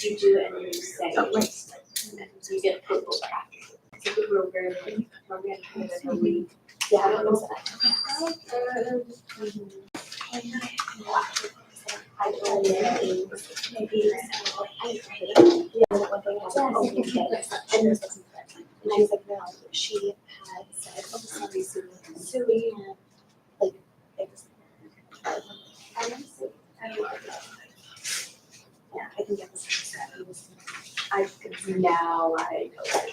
You do it and you say, and then you get approval back. So we were very, yeah, I don't know that. I don't know, maybe, one thing has an open case, and I was like, no, she had said, oh, sorry, Sue, and like, it's. I don't see, I don't know. Yeah, I think it was, I could, now I know that.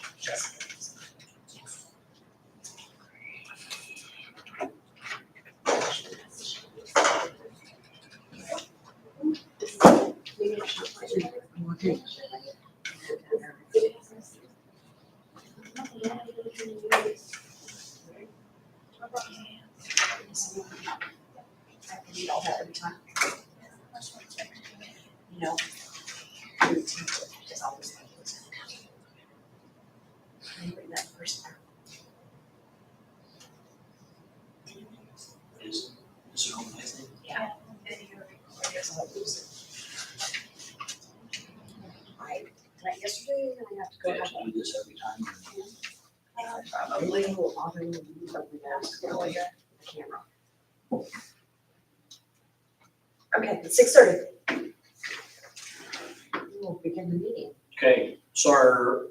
I have to read all that every time. You know, your teacher is always like this. Can you bring that person out? Is it on my thing? Yeah. So I lose it. I did that yesterday, and I have to Do go I have back. to do this every time? Probably will often use something else to go like that, the camera. Okay, it's 6:30. We'll begin the meeting. Okay, so our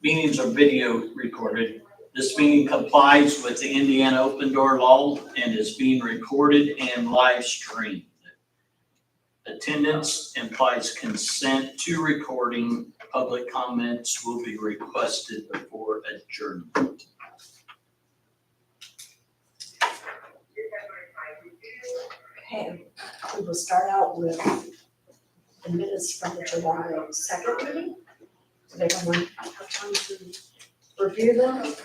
meetings are video recorded. This meeting complies with the Indiana Open Door Law and is being recorded and live streamed. Attendance implies consent to recording. Public comments will be requested before adjournment. Okay, we will start out with the minutes from the July 2nd meeting. Did everyone have time to review them?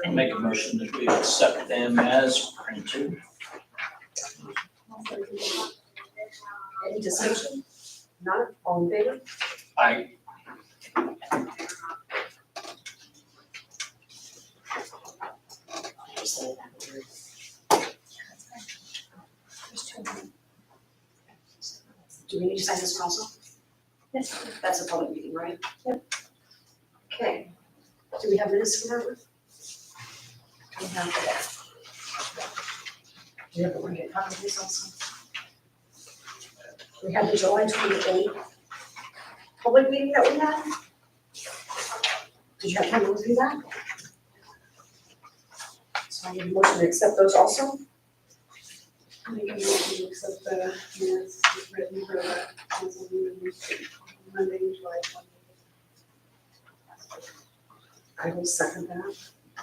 I'll make a motion that we accept them as printed. Any discussion? None, all in favor? I, Do we need to sign this also? Yes. That's a public meeting, right? Yep. Okay, do we have minutes from that one? We have that. Do you ever want to get copies of this also? We have the July 28th public meeting that we had. Did you have time to review that? So I need a motion to accept those also. I make a motion to accept the minutes as written for the council meeting Monday, July 20th. I will second that.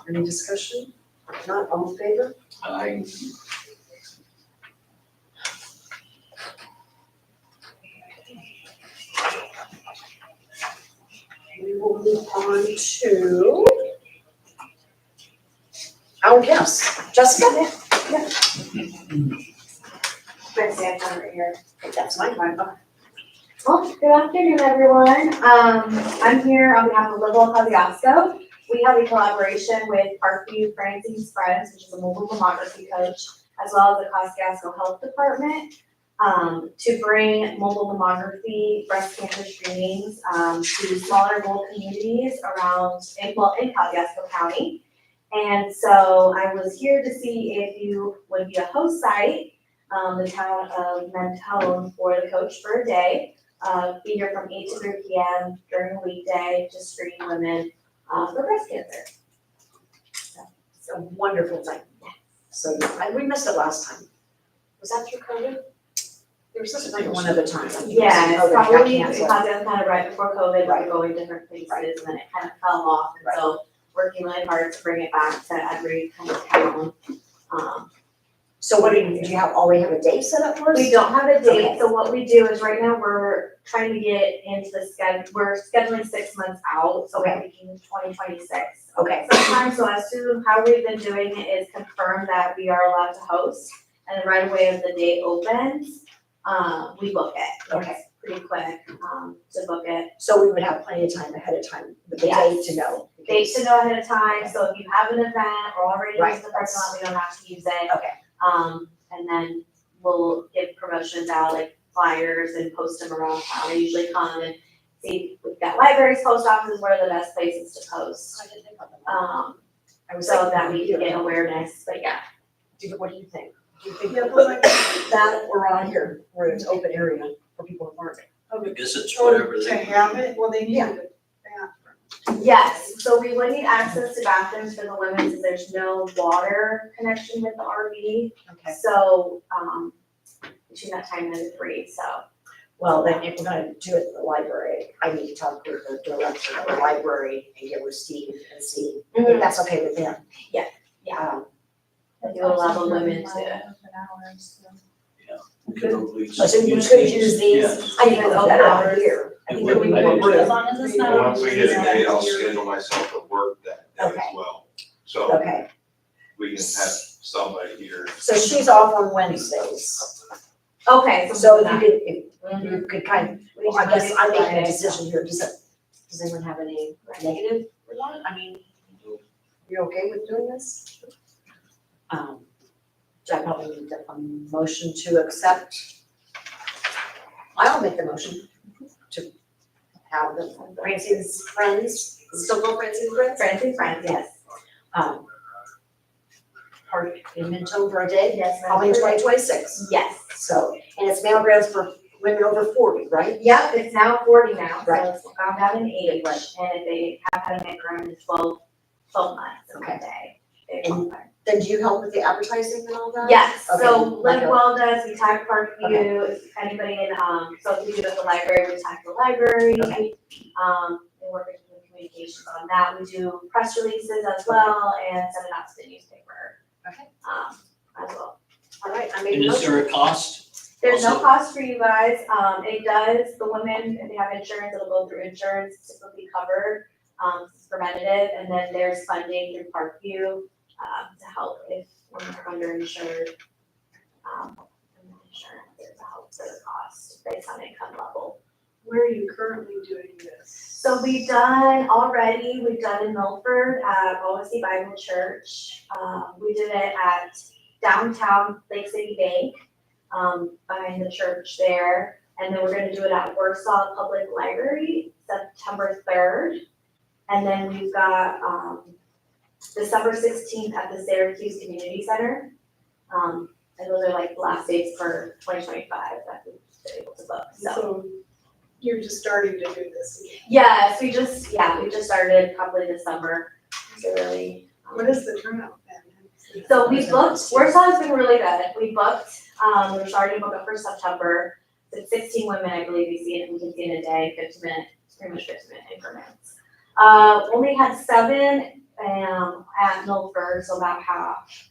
Any discussion? If not, all in favor? I, We will move on to our guests. Jessica? Yeah. Let's say I found it right here. That's my mind. Well, good afternoon, everyone. I'm here on behalf of Liberal Kosciuszko. We have a collaboration with Parkview Francine's Friends, which is a mobile mammography coach, as well as the Kosciuszko Health Department, to bring mobile mammography breast cancer screenings to smaller rural communities around, in Kosciuszko County. And so I was here to see if you would be a host site, the town of Mentone, for the coach for a day. Be here from 8 to 3 p.m. during the weekday to screen women for breast cancer. It's a wonderful thing. So we missed it last time. Was that through COVID? There was such a thing one other time. Yeah, it's COVID got probably, canceled. because it was kind of right before COVID, we Right. were going different places, and then it kind of fell off, and so working really hard to bring it back to every kind of town. So what do you have, already have a date set up for us? We don't have a date, Okay. so what we do is right now we're trying to get into the schedule, we're scheduling 6 months out, so we're thinking 2026. Okay. Sometime, so as soon, how we've been doing it is confirm that we are allowed to host, and then right away as the date opens, we book it. Okay. pretty quick, to book it. So we would have plenty of time ahead of time, the date Yes. to know. Dates to know ahead of time, so if you have an event or already Right. used the parking lot, we don't have to use it. Okay. And then we'll give promotions out, like flyers and post them around town. They usually come and see, we've got libraries, post offices, what are the best places to post. I didn't think about that. I I was so thinking that we can get awareness, but yeah. What do you think? Do you think Yeah, but like- that or on here, where it's open area for people to park? I guess it's Oh, whatever to they. have it, well, they need Yeah. a bathroom. Yes, so we would need access to bathrooms for the women, since there's no water connection with the RV. Okay. So, between that time and 3, so. Well, then if we're gonna do it in the library, I need to talk with the director of the library and get with Steve and see if that's okay with them. Yeah. I do allow the women to. Could always So you use could these. use Yeah. these, I think it's better out here. I think It it would be would more be. room. As long as it's not. Well, on Once we get a the- date, I'll schedule myself to work that day as Okay. well. So Okay, we can have somebody here. so she's off on Wednesdays. Okay, So if you that. could, if you could kind of, We well, I do guess I'm making a Friday. decision here. Does anyone have any negative for that? I mean, you're okay with doing this? Do I probably need a motion to accept? I'll make the motion to have the Francine's Friends, is it still called Francine's Friends? Friends, yes. Park in Mentone for a day, Yes. probably in 2026. Yes. So, and it's mammograms for women over 40, right? Yep, it's now 40 now, so Right. it's found out in age, and if they have had a mammogram in 12 months of Okay. one day, they And- qualify. Then do you help with the advertising and all that? Yes, Okay, so like Live a- Well does, we tag Parkview, if anybody in, so if we do it at the library, we tag the library. Okay. We work with communications on that, we do press releases as well, and send it out to the newspaper. Okay. As well. All right, I made And a is motion. there a cost? There's no Also- cost for you guys, it does, the women, if they have insurance, it'll go through insurance, it's typically covered, it's preventative, and then there's funding through Parkview, to help if women are underinsured. There's a help for the cost based on income level. Where are you currently doing this? So we've done in Milford at Policy Bible Church. We did it at downtown Lake City Bank, behind the church there. And then we're gonna do it at Warsaw Public Library, September 3rd. And then we've got, December 16th at the Syracuse Community Center. And those are like the last dates for 2025 that we've been able to book, so. So you're just starting to do this. Yes, we just started probably this summer, so really. What is the turnout then? So we booked, Warsaw's been really good, we booked, we're starting to book up for September. It's 16 women, I believe we can see in a day, 50-minute, pretty much 50-minute increments. Only had 7, at Milford, so about half.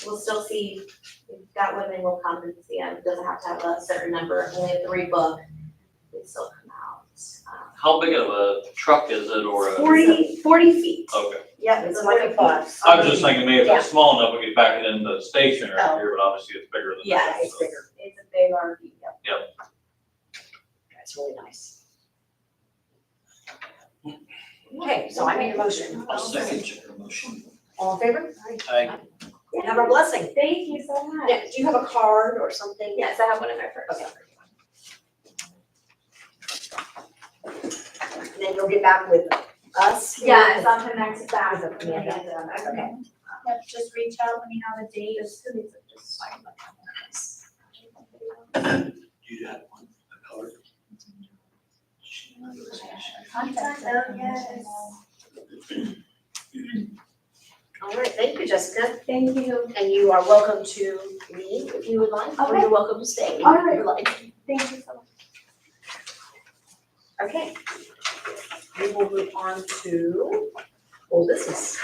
We'll still see, if that women will come and see them, it doesn't have to have a certain number, only if 3 book, they still come out. How big of a truck is it or a? 40 feet. Okay. Yep, It's like a bus. I was just thinking maybe if Yeah. it's small enough, we could back it into the station Oh. right here, but obviously it's bigger than that. Yeah, it's bigger. It's a big RV, yep. That's really nice. Okay, so I made a motion. I'll second your motion. All in favor? Aye. Have a blessing. Thank you so much. Yeah, do you have a card or something? Yes, I have one in my purse. Okay. And then you'll get back with us? Yes, I'll connect it back. With Amanda. Okay. Yep, just reach out when you have a date. Do you have one, a card? Contact Oh, yes. All right, thank you, Jessica. Thank you. And you are welcome to leave if you would like, or Okay. you're welcome to stay if All you right. would like. Thank you so much. Okay. We will move on to old business.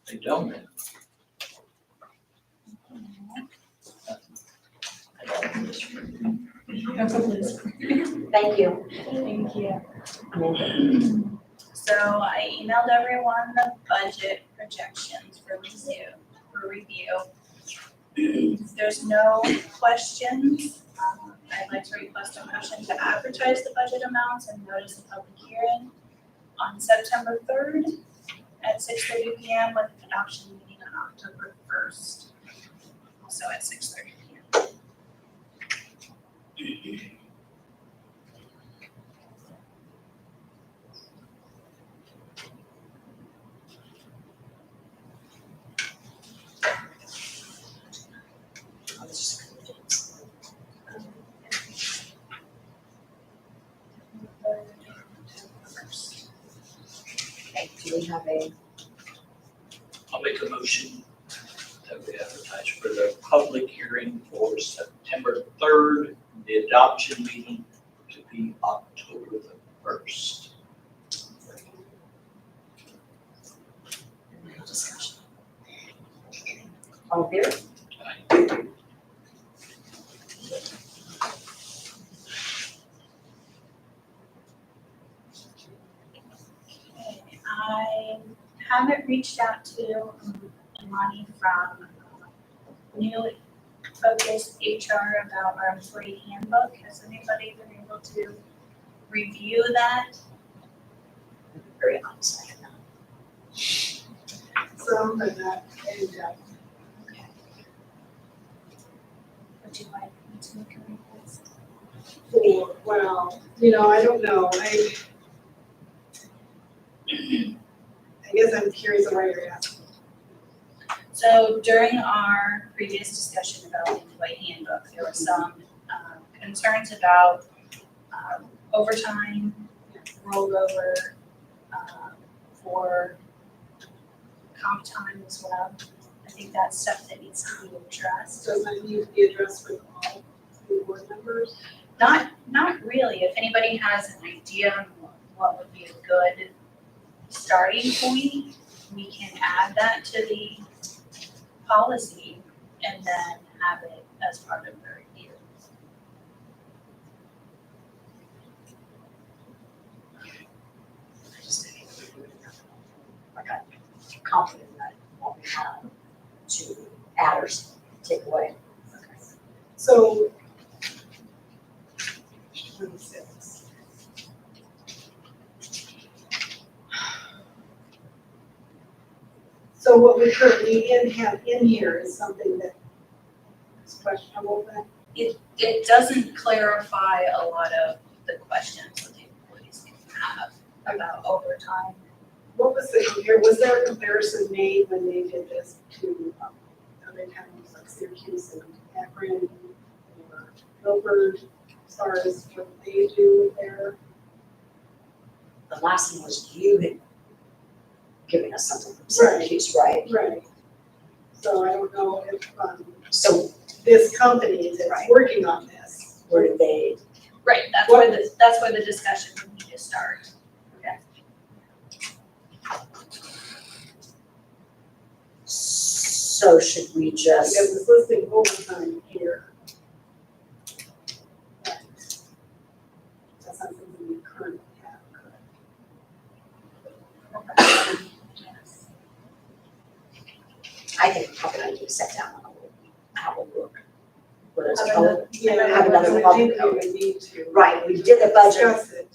They don't. Thank you. Thank you. Amanda. So I emailed everyone the budget projections for the zoo for review. If there's no questions, I'd like to request a motion to advertise the budget amounts and notice a public hearing on September 3rd at 6:30 PM with adoption meeting on October 1st, also at 6:30 PM. Okay, do we have a, I'll make a motion that we advertise for the public hearing for September 3rd, the adoption meeting to be October the 1st. discussion? All in favor? I haven't reached out to Imani from New Focus HR about our employee handbook. Has anybody been able to review that? Very honest, I cannot. Some, but not in depth. Would you like me to make a request? For, well, I don't know, I guess I'm curious why you're asking. So during our previous discussion about the employee handbook, there were some concerns about overtime, rollover, for comp time as well. I think that's stuff that needs to be addressed. Does that need to be addressed with all the board members? Not really. If anybody has an idea on what would be a good starting point, we can add that to the policy and then have it as part of the review. I just think like I'm confident that what we have to add or take away. So. 26. So what we currently have in here is something that is questionable then? It doesn't clarify a lot of the questions that the employees can have about overtime. What was was there a comparison made when they did this to other towns like Syracuse and Akron or Milford, as far as what they do with their? The last one was you had given us something from Right. Syracuse, right? Right. So I don't know if So this company that's Right. working on this, where did they, Right, that's where the discussion would need to start. so should we because just, it's listing overtime here. But that's not something we currently have, correct? Yes. I think probably I need to sit down and have a look. What is it Have called? Yeah, Have another I public think we would need to. Right, we did the budget, Discuss it.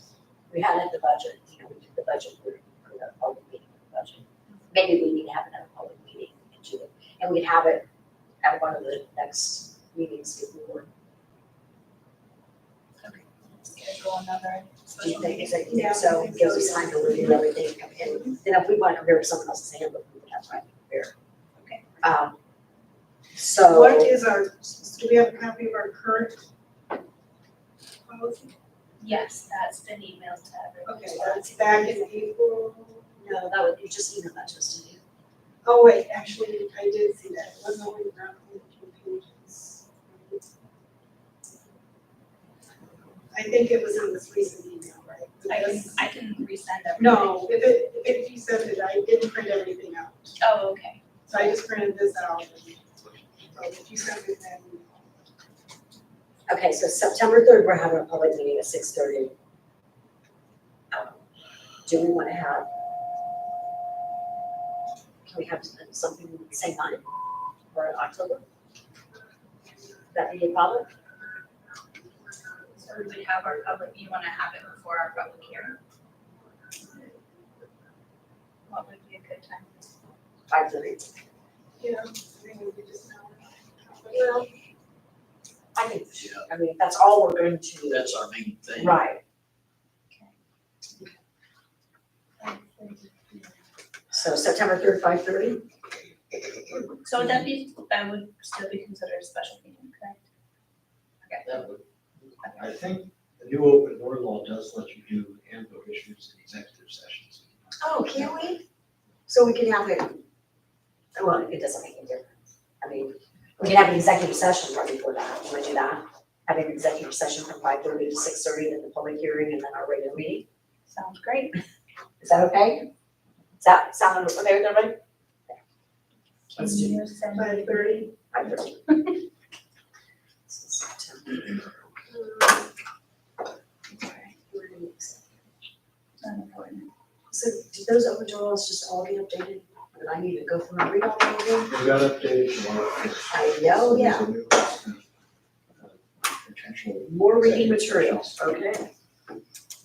we had the budget, we did the budget for the public meeting, the budget. Maybe we need to have another public meeting and do it, and we have it at one of the next meetings before. Schedule another Do special you think, meeting. is that, you Yeah, think so? I think Gives so, us yeah. time to review everything, and then if we want to compare to someone else's handbook, we would have time to compare. Okay. So. What is our, do we have a copy of our current policy? Yes, that's been emailed to everyone. Okay, that's back in April. No, that would, you just emailed that to us, didn't you? Oh, wait, actually, I did see that. It was only around 2 pages. I think it was in this recent email, right? I can resend everything. No, if you sent it, I didn't print everything out. Oh, okay. So I just printed this out. So if you sent it, then Okay, so September 3rd, we're having a public meeting at 6:30. Do we want to have, can we have something the same time or in October? that be a problem? So we would have our public, you wanna have it before our public hearing? What would be a good time? 5:30. Yeah, I think we could just. Well, I think, I mean, if that's all we're going to, That's our main thing. right, so September 3rd, 5:30? So would that would still be considered a special meeting, correct? That would, I think the new open door law does let you do handbook issues in executive sessions. Oh, can we? So we can have it, well, it doesn't make any difference. I mean, we can have an executive session right before that, can we do that? Have an executive session from 5:30 to 6:30, then the public hearing, and then our regular meeting. Sounds great. Is that okay? Does that sound okay with everybody? Can Let's do you send 5:30. 5:30. unimportant? So did those open door laws just all get updated? Did I need to go through and read all of them? They got updated tomorrow. I know, yeah. There's a new, potential. More reading materials, okay.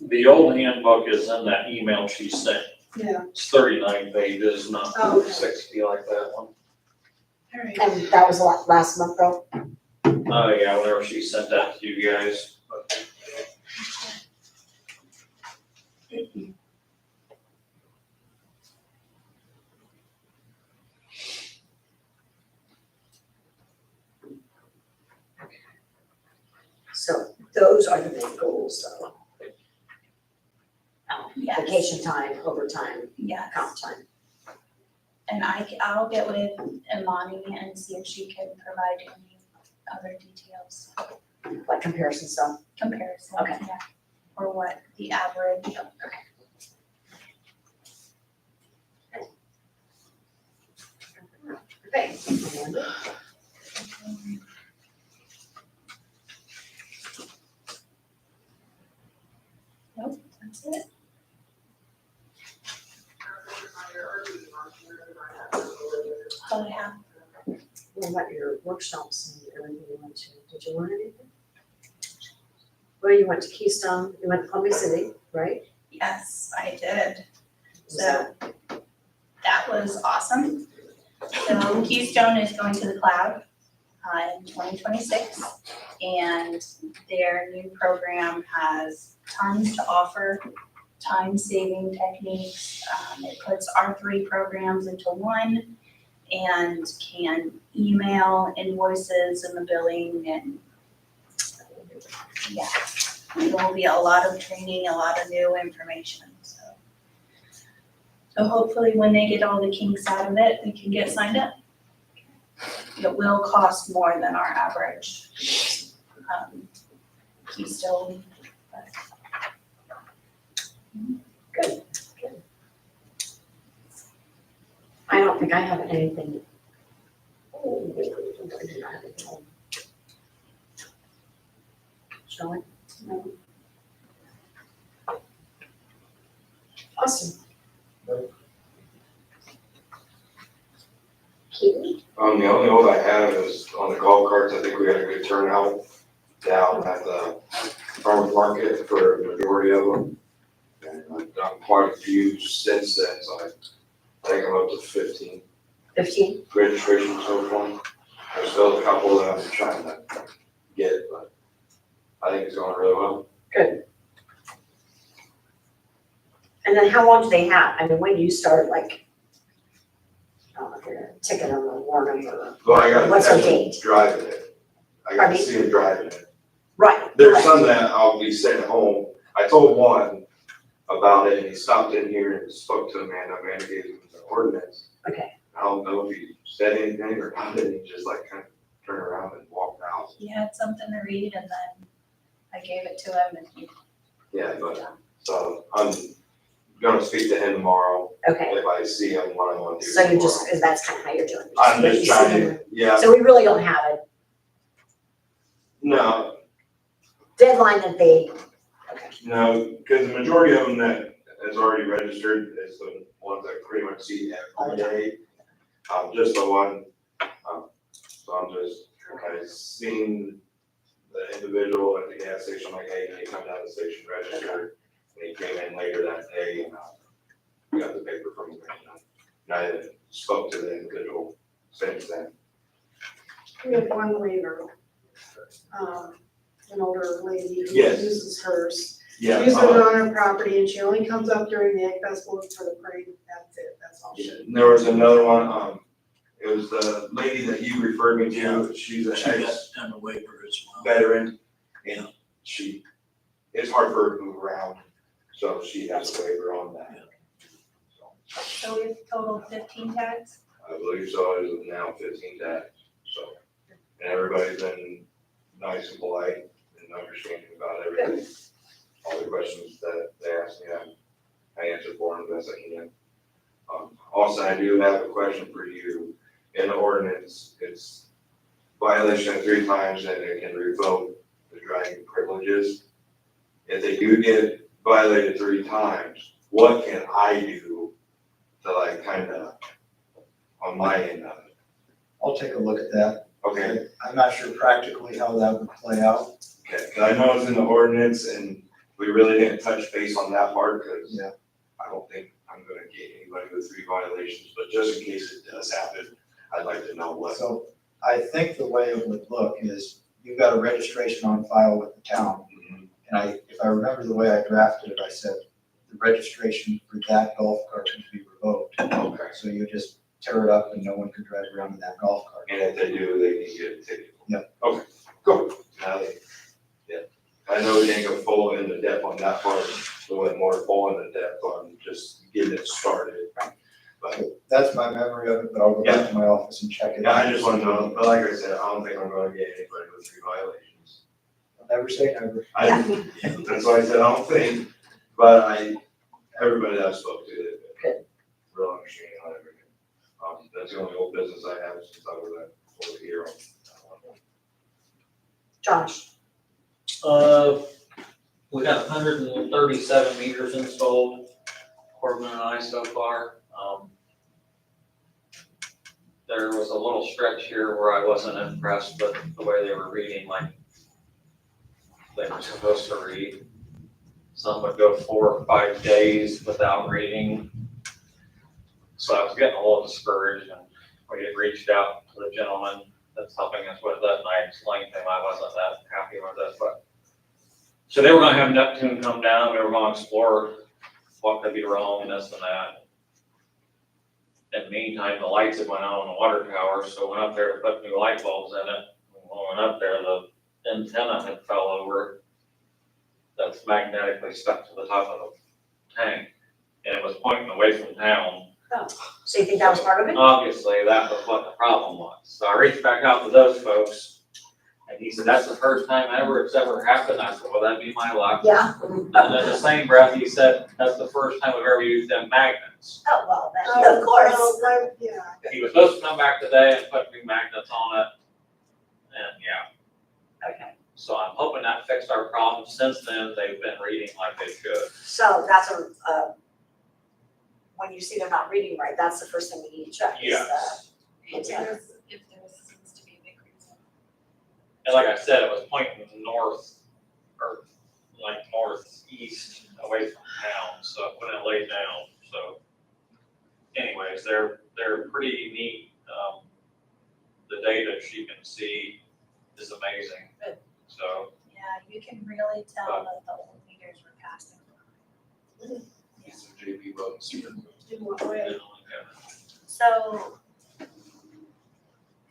The old handbook is in that email she sent. Yeah. It's 39 pages, not Oh, okay. 60 like that one. Alright. And that was last month though? Oh, yeah, whenever she sent that to you guys. So those are the main goals though. Yes. Vacation time, overtime, Yes. comp time. And I'll get with Imani and see if she can provide any other details, Like comparison stuff. comparison, Okay. yeah, or what the average. Okay. Amanda? Nope, that's it. Oh, yeah. What about your workshops and everything you went to? Did you learn anything? Well, you went to Keystone, you went to Columbia City, right? Yes, I did. Was So that was awesome. So Keystone is going to the cloud in 2026, and their new program has tons to offer, time-saving techniques. It puts our 3 programs into one and can email invoices and the billing, and yeah, there will be a lot of training, a lot of new information, so. So hopefully when they get all the kinks out of it, we can get signed up. It will cost more than our average Keystone. But Good. I don't think I have anything. Oh, I do not have anything. Shall I? No. Awesome. Keaton? The only note I have is on the golf carts, I think we had a good turnout down at the farmer's market for the majority of them. And I've done quite a few since then, so I think I'm up to 15 15? registrations so far. There's still a couple that I'm trying to get, but I think it's going really well. Good. And then how long do they have? I mean, when do you start, like, I don't know if you're gonna ticket them or warn them or, Well, I got What's our to date? driving it. I got Pardon to me? see him driving it. right? There's right. some that I'll be sent home. I told one about it and he stopped in here and spoke to Amanda. Amanda gave him the ordinance. Okay. I don't know if he said anything or not, and he just like kind of turned around and walked out. he had something to read, and then I gave it to him, and he. Yeah, but, so I'm gonna speak to him tomorrow. Okay, If I see him, what I want to do so you tomorrow. just, that's kind of how you're doing it. I'm You just see trying them. to, yeah, So we really don't have a no, deadline that they, okay, no, because the majority of them that is already registered is the ones that pretty much see every day. Just the one, so I'm just I seen the individual at the gas station, like, hey, can you come down to the station register? And he came in later that day and, got the paper from him. And I spoke to the individual since then. We have one waiver, an older lady who Yes. uses hers. Yeah. She uses it on her property and she only comes up during the egg festival for the parade, that's it, that's all she. And there was another one, it was the lady that you referred me to, she's She an got ex done a waiver as well. veteran, and it's hard for her to move around, so she has a waiver on that. So we have total 15 tags. I believe so, it is now 15 tags, so, and everybody's been nice and polite and understanding about everything. All the questions that they asked me, I answered for them the best I can. Also, I do have a question for you. In the ordinance, it's violation 3 times and it can revoke the driving privileges. If they do get violated 3 times, what can I do to like kind of on my end of it? I'll take a look at that. Okay, I'm not sure practically how that would play out. okay, 'cause I know it's in the ordinance and we really didn't touch base on that part because Yeah. I don't think I'm gonna get anybody with 3 violations, but just in case it does happen, I'd like to know what. So I think the way it would look is you've got a registration on file with the town. Mhm. And if I remember the way I drafted it, I said the registration for that golf cart can be revoked. Okay, So you just tear it up and no one can drive around in that golf cart. and if they do, they can get a ticket. Yep. Okay, cool. Now, yeah, I know we didn't go full into depth on that part, we went more full into depth on just getting it started. But, That's my memory of it, but I'll go back to my office and check it. yeah, I just want to know, but like I said, I don't think I'm gonna get anybody with 3 violations. I'll never say never. That's why I said I don't think, but everybody that I spoke to, they've been real understanding on everything. That's the only old business I have since I was over here on that one. Josh, We got 137 meters installed, Corbin and I so far. There was a little stretch here where I wasn't impressed with the way they were reading, like they were supposed to read. Some would go 4 or 5 days without reading. So I was getting a little discouraged, and we had reached out to the gentleman that's helping us with it, and I explained to him I wasn't that happy with it, but. So they were gonna have Neptune come down, we were gonna explore what could be wrong and this and that. In the meantime, the lights had went out on the water tower, so went up there to put new light bulbs in it. When we went up there, the antenna had fell over. That's magnetically stuck to the top of the tank, and it was pointing away from town. so you think that was part of it? Obviously, that was what the problem was. So I reached back out to those folks, and he said, that's the first time it's ever happened. I said, well, that'd be my luck. Yeah. And in the same breath, he said, that's the first time we've ever used them magnets. Oh, well, then, of course. Yeah. He was supposed to come back today and put new magnets on it. And yeah, Okay, so I'm hoping that fixed our problem. Since then, they've been reading like they should. so that's when you see they're not reading right, that's the first thing we need to check. is Yes. the antenna. If there seems to be a big reason. And like I said, it was pointing north, or like northeast away from town, so when it laid down, so. Anyways, they're pretty neat. The data she can see is amazing. Good. So, Yeah, you can really tell that the old meters were passing. Get some JP Williams here. In what way? So,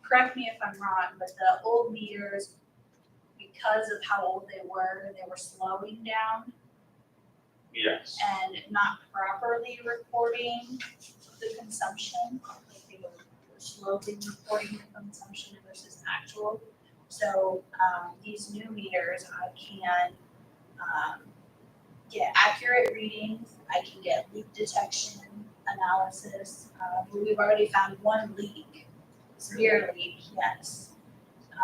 correct me if I'm wrong, but the old meters, because of how old they were slowing down yes, and not properly recording the consumption. Like they were slowly reporting the consumption versus actual. So, these new meters, I can, get accurate readings, I can get leak detection analysis. We've already found one leak, severe leak, yes.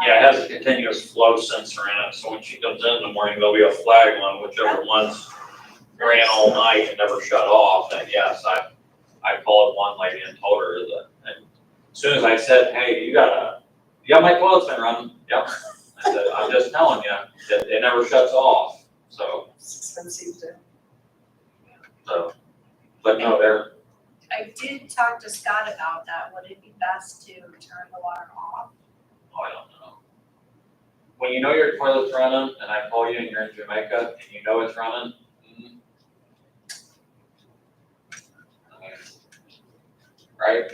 yeah, it has a continuous flow sensor in it, so when she comes in the morning, there'll be a flag on whichever ones ran all night and never shut off. And yes, I called one lady and told her that, and as soon as I said, hey, you got a Yeah, my toilet's been running, yep. I said, I'm just telling you, it never shuts off, so, It's expensive to. but no, they're, I did talk to Scott about that. Would it be best to turn the water off? oh, I don't know. When you know your toilet's running, and I call you and you're in Jamaica, and you know it's running, I mean, right?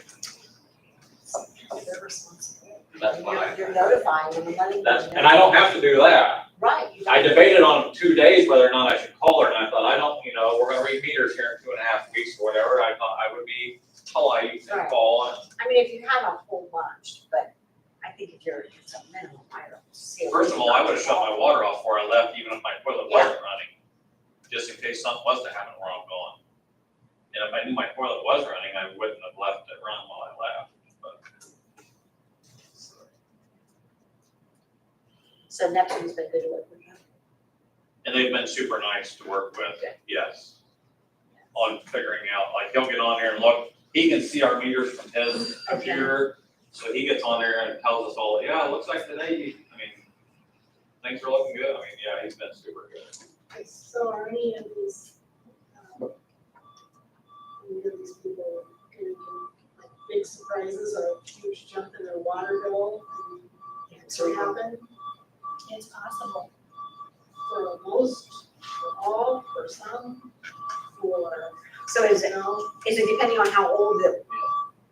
They're responsible. That's what I. You're notifying them and letting them That's, know. and I don't have to do that. Right. You I don't- debated on 2 days whether or not I should call her, and I thought, I don't, we're gonna read meters here in 2.5 weeks or whatever, I thought I would be polite and Right. call, and I mean, if you had a whole bunch, but I think if you're, it's a minimum, I don't see. a first of all, I would have shut my reason. water off before I left, even if my toilet wasn't running, just in case something was to happen where I'm going. And if I knew my toilet was running, I wouldn't have left it run while I left, but. So Neptune's been good to work with you. And they've been super nice to work with, Okay. yes. On figuring out, like, he'll get on there and look, he can see our meters from his computer, so he gets on there and tells us all, yeah, it looks like today, things are looking good, yeah, he's been super good. So are any of these, people gonna get like big surprises or a huge jump in their water bill? So Does it happen It's possible. for most, for all, for some, for, So is it depending on how old the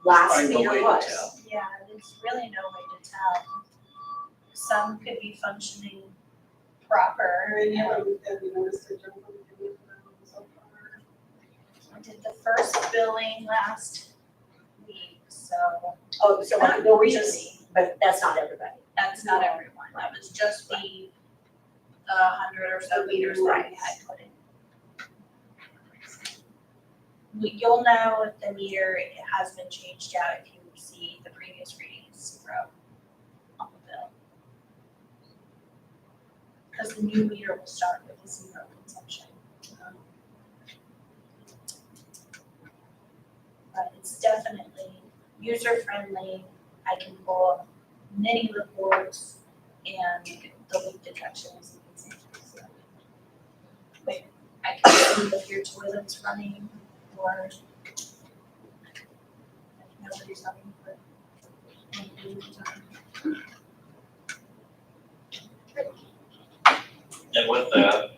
last Probably no way meter to was? tell. Yeah, there's really no way to tell. Some could be functioning proper. or any of them, have you noticed a jump in any of them so far? I did the first billing last week, so Oh, so not they'll reach really. but that's not everybody. That's not everyone. That was just the 100 or so meters that we had put in. You'll know if the meter has been changed out if you see the previous reading is 0 on the bill. Because the new meter will start with a 0 consumption. But it's definitely user-friendly. I can pull up many reports and the leak detection is easy. So, wait, I can see if your toilet's running or if nobody's running for any period of time. And with that,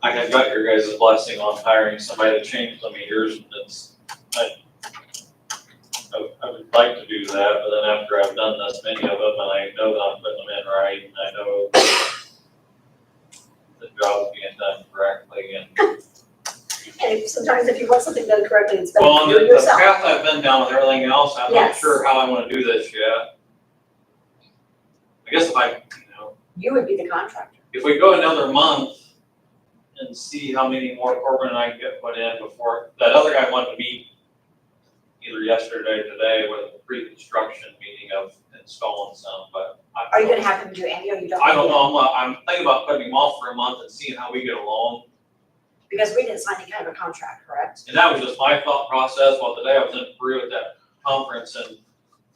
I have got your guys' blessing on hiring somebody to change the meters, and I would like to do that, but then after I've done this many of them, and I know that I'm putting them in right, and I know the job's being done correctly, and And sometimes if you want something done correctly, it's better well, to on do it the yourself. path I've been down with everything else, I'm not Yes. sure how I wanna do this yet. I guess You would be the contractor. if we go another month and see how many more Corbin and I can get put in before, that other guy wanted to meet either yesterday or today with a pre-construction meeting of installing some, but Are you gonna have them do any or you don't? I don't know, I'm thinking about putting him off for a month and seeing how we get along. Because we didn't sign any kind of a contract, correct? And that was just my thought process. Well, today I was in Peru at that conference and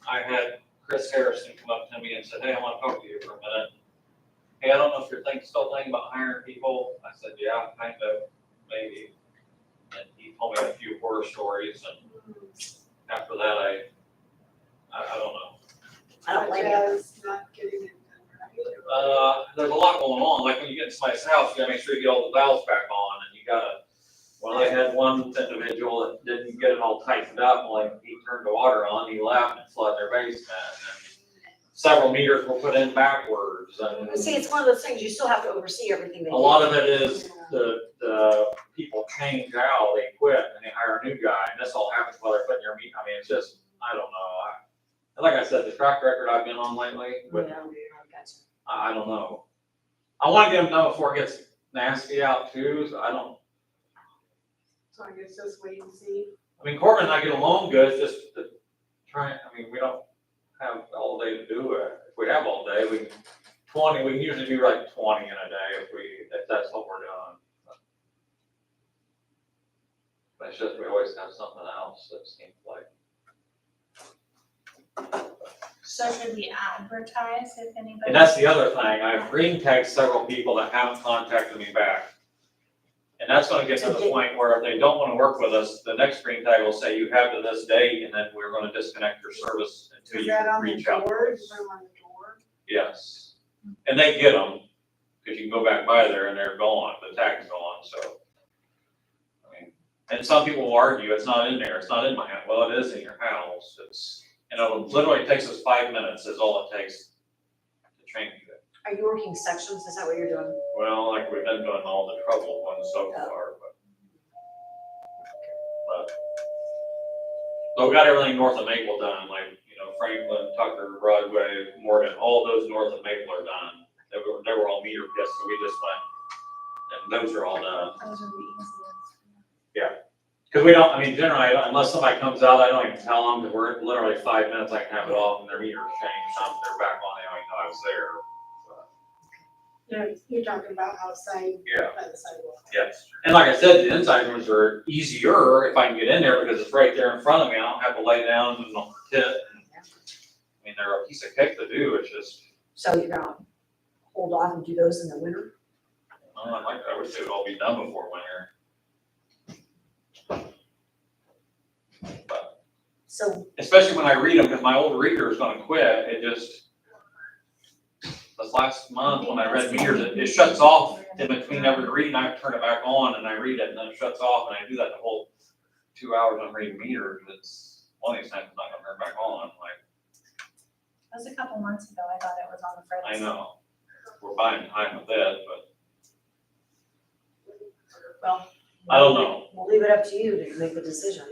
I had Chris Harrison come up to me and said, hey, I want to talk to you for a minute. Hey, I don't know if you're still thinking about hiring people. I said, yeah, kind of, maybe. And he told me a few horror stories and after that, I don't know. I don't blame you. As not getting it done right. There's a lot going on. Like when you get to somebody's house, you gotta make sure you get all the valves back on and you gotta, well, I had one individual that didn't get it all tightened up, like he turned the water on, he left and flooded their basement. And several meters were put in backwards and See, it's one of those things, you still have to oversee everything they do. a lot of it is the people change out, they quit and they hire a new guy and this all happens while they're putting your meat. I mean, it's just, I don't know. Like I said, the track record I've been on lately with Yeah, I gotcha. I don't know. I want to get them done before it gets nasty out too, so I don't, So I guess just wait and see. I mean, Corbin and I get along good, it's just the we don't have all day to do it. If we have all day, we can usually do like 20 in a day if that's what we're doing. But it's just, we always have something else that seems like. So should we advertise if anybody? And that's the other thing, I've green tagged several people that haven't contacted me back. And that's gonna get to the point where if they don't wanna work with us, the next green tag will say, you have to this date, and then we're gonna disconnect your service until Is you that on the reach out. door? Is that on the door? Yes, and they get them, cause you can go back by there and they're gone, the tag's gone, so. I mean, and some people will argue, it's not in there, it's not in my house, well, it is in your house, it literally takes us 5 minutes is all it takes to change it. Are you working sections? Is that what you're doing? Well, like we've been doing all the trouble ones so far, but we got everything north of Maple done, like, Franklin, Tucker, Broadway, Morgan, all those north of Maple are done. They were all meter pits, so we just went, and those are all done. Those are the easy ones. Cause we don't, generally, unless somebody comes out, I don't even tell them, that we're literally 5 minutes, I can have it off and their meter's changed, they're back on, they don't even know I was there. You're talking about outside Yeah. by the sidewalk. Yes, and like I said, the inside rooms are easier if I can get in there because it's right there in front of me, I don't have to lay down and hit. They're a piece of cake to do, it's just, So you're gonna hold off and do those in the winter? I wish they would all be done before winter. But So, especially when I read them, because my old reader is gonna quit, this last month when I read meters, it shuts off in between every reading, I turn it back on and I read it and then it shuts off, and I do that the whole 2 hours I'm reading meters, it's one of these times it's not gonna turn back on, That was a couple months ago, I thought it was on the fritz. I know, we're buying time with it, but well. I don't know. We'll leave it up to you to make the decision.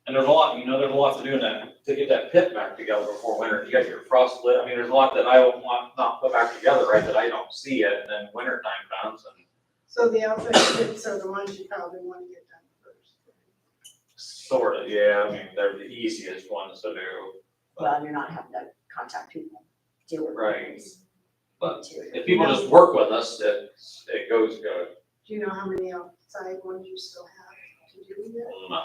And there's a lot, there's a lot to do in that, to get that pit back together before winter. You got your frost lit, there's a lot that I don't want not put back together, right, that I don't see it, and then winter time comes and So the outside pits are the ones you probably want to get done first. sort of, yeah, they're the easiest ones to do. Well, and you're not having to contact people, deal with. Right. But Interior. if people just work with us, it goes good. Do you know how many outside ones you still have to do yet? No.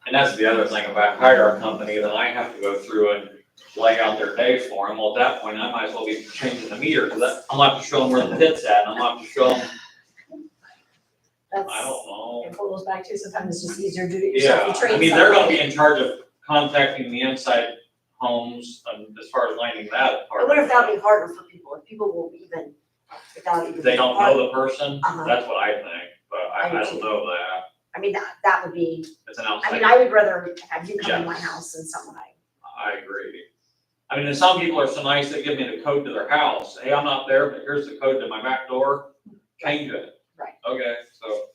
And that's the other thing, if I hire a company, then I have to go through and lay out their day for them. Well, at that point, I might as well be changing the meter, because I'm gonna have to show them where the pit's at, and I'm gonna have to show them, That's, I don't know. it goes back to sometimes it's just easier to do it yourself. Yeah, You train they're gonna somebody. be in charge of contacting the inside homes, and as far as lining that I part. wonder if that would be harder for people, if people will even, without even. They don't know the person, Uh-huh. that's what I think, but I do I don't too. know that. That would be, It's an I outside. mean, I would rather have you come in my Yes. house than someone I agree. And some people are so nice, they give me the code to their house. Hey, I'm not there, but here's the code to my back door. Change it. Right. Okay, so,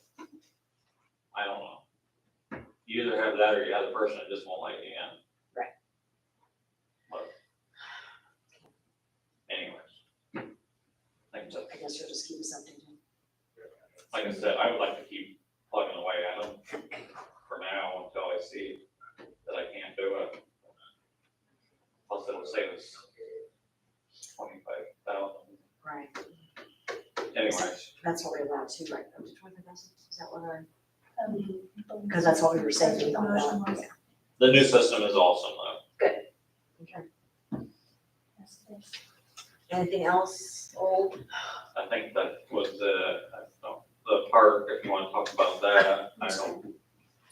I don't know. You either have that or you have the person that just won't let you in. Right. But anyways. I guess you'll just keep something. Like I said, I would like to keep plugging away at them for now until I see that I can't do it. Plus it'll save us 25,000. Right. Anyways, That's what we're allowed to, right? 20,000? Is that what our, Um, because that's what we were saying on Motion that. was- Yeah. the new system is awesome though. Okay. yes, it is. Anything else, old? I think that was the park, if you want to talk about that, I don't,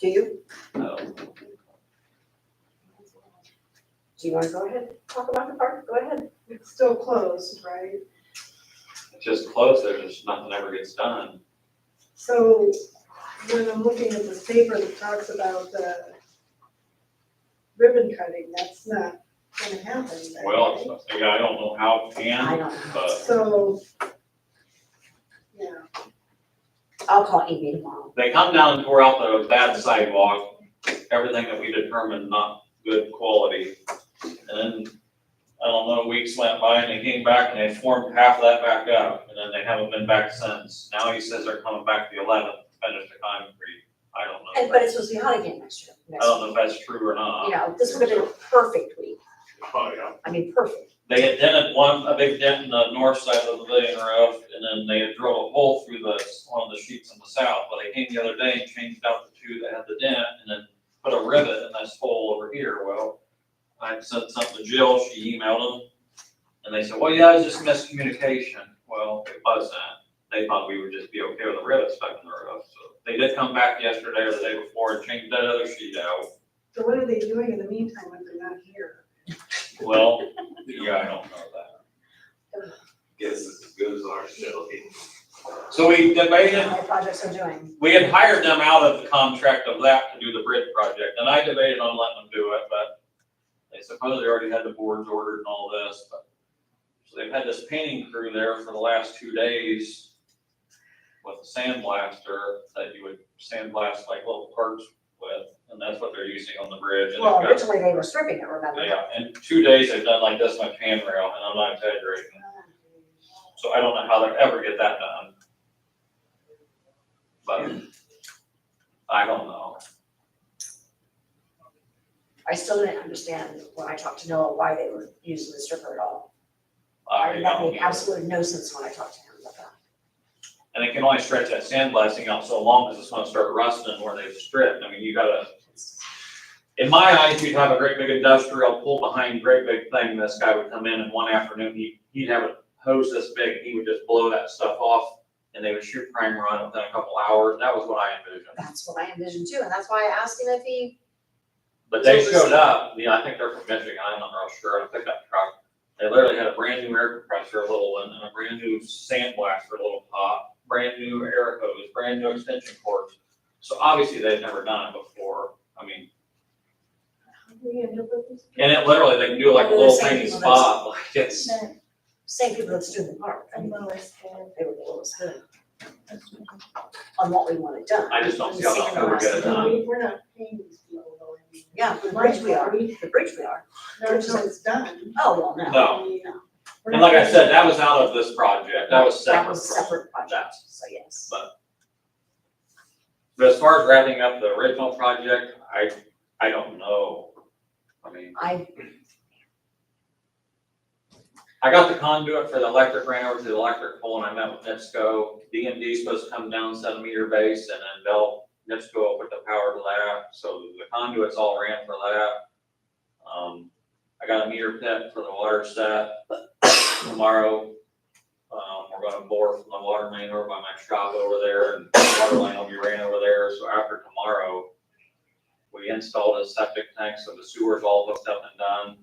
Do you? know. Do you want to go ahead, and talk about the park? Go ahead. It's still closed, right? It's just close, there's just nothing ever gets done. So when I'm looking at this paper that talks about the ribbon cutting, that's not gonna happen then, Well, right? yeah, I don't know how it I can, don't know. but So, yeah, I'll call Amy tomorrow. they come down and tore out the bad sidewalk, everything that we determined not good quality. And then, I don't know, weeks went by and they came back and they formed half of that back up, and then they haven't been back since. Now he says they're coming back the 11th to finish the concrete. I don't know. But it's supposed to be hot again next year. I don't know if that's true or not. You know, this would have been a perfect week. Oh, yeah. I mean, perfect. They had dented a big dent in the north side of the pavilion roof, and then they had drilled a hole through one of the sheets in the south. But they came the other day and changed out the two that had the dent, and then put a rivet in this hole over here. Well, I I sent something to Jill, she emailed them, and they said, well, yeah, it's just miscommunication. Well, it wasn't. They thought we would just be okay with the rivets stuck in the roof, so they did come back yesterday or the day before and change that other sheet out. So what are they doing in the meantime when they're not here? Well, yeah, I don't know that. Guess it's as good as ours, so. So we debated, How many projects are doing? we had hired them out of the contract of that to do the bridge project, and I debated on letting them do it, but they supposedly already had the boards ordered and all this, but. So they've had this painting crew there for the last 2 days with a sandblaster that you would sandblast like little parts with, and that's what they're using on the bridge. And Well, they've got- originally they were stripping it, remember? Yeah, in 2 days, they've done like this much handrail, and I'm not exaggerating. So I don't know how they'll ever get that done. But I don't know. I still didn't understand when I talked to Noah why they were using the stripper at all. I That don't made know. absolutely no sense when I talked to him about that. And they can only stretch that sandblasting out so long because it's gonna start rusting where they've stripped. I mean, you gotta, in my eyes, you'd have a great big industrial pull behind, great big thing. This guy would come in and one afternoon, he'd have a hose this big, he would just blow that stuff off and they would shoot primer on it within a couple hours. That was what I envisioned. That's what I envisioned too, and that's why I asked him if he, But they showed up, I think they're from Michigan, I'm not real sure, on a pickup truck. They literally had a brand new air compressor, a little one, and a brand new sandblaster, a little top, brand new air hose, brand new extension cords. So obviously they've never done it before. I mean, How do we end up with this? and it literally, they can do like a They're the little same tiny people that's- spot, like it's, same people that stood in the park, I And mean, lowest bid. they were the lowest bid on what we wanted done. I just don't see how they'll ever get it No, done. we're not paying these people though. I mean, Yeah, the bridge we are, the bridge we are. Not until it's done. Oh, well, no. No. I mean, we're And not like I paying said, them. that was out of this project, that was That separate. was a from separate project, that. so yes. But as far as wrapping up the original project, I don't know. I mean, I got the conduit for the electric, ran over to the electric pole and I met with NIPSCO. DMD is supposed to come down 7-meter base and then NIPSCO will put the power to that. So the conduits all ran for that. I got a meter pit for the water set tomorrow. We're gonna bore from the water main over by my shop over there and the water line will be ran over there. So after tomorrow, we installed a septic tank, so the sewer's all hooked up and done.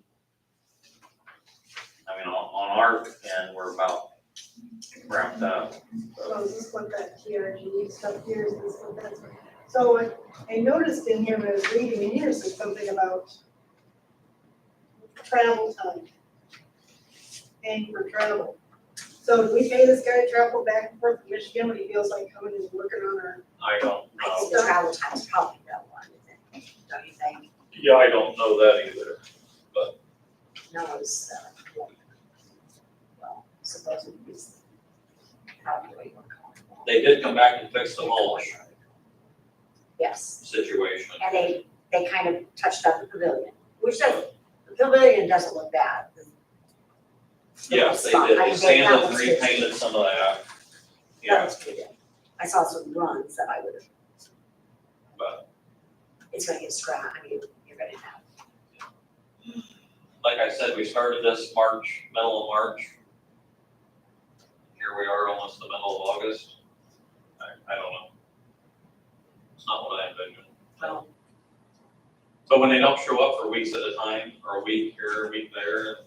I mean, on our end, we're about wrapped up. So is this what that TRG stuff here, is this what that's? So I noticed in here, when I was reading in here, said something about travel time. Paying for travel. So do we pay this guy to travel back and forth to Michigan when he feels like coming and working on our? I don't I know. think the travel time is probably that one, don't you think? Yeah, I don't know that either. No, it's, well, supposedly it's, however you want to call it. They did come back and fix the mulch Yes, situation. and they kind of touched up the pavilion, which does, the pavilion doesn't look bad. Yes, they I did. They mean, that sanded and looks good. repainted some of that. That Yeah, looks pretty good. I saw some runs that I would have. But- It's gonna get scrapped, I mean, you're gonna have. like I said, we started this March, middle of March. Here we are, almost the middle of August. I don't know. It's not what I envisioned. Well, But when they don't show up for weeks at a time, or a week here, a week there.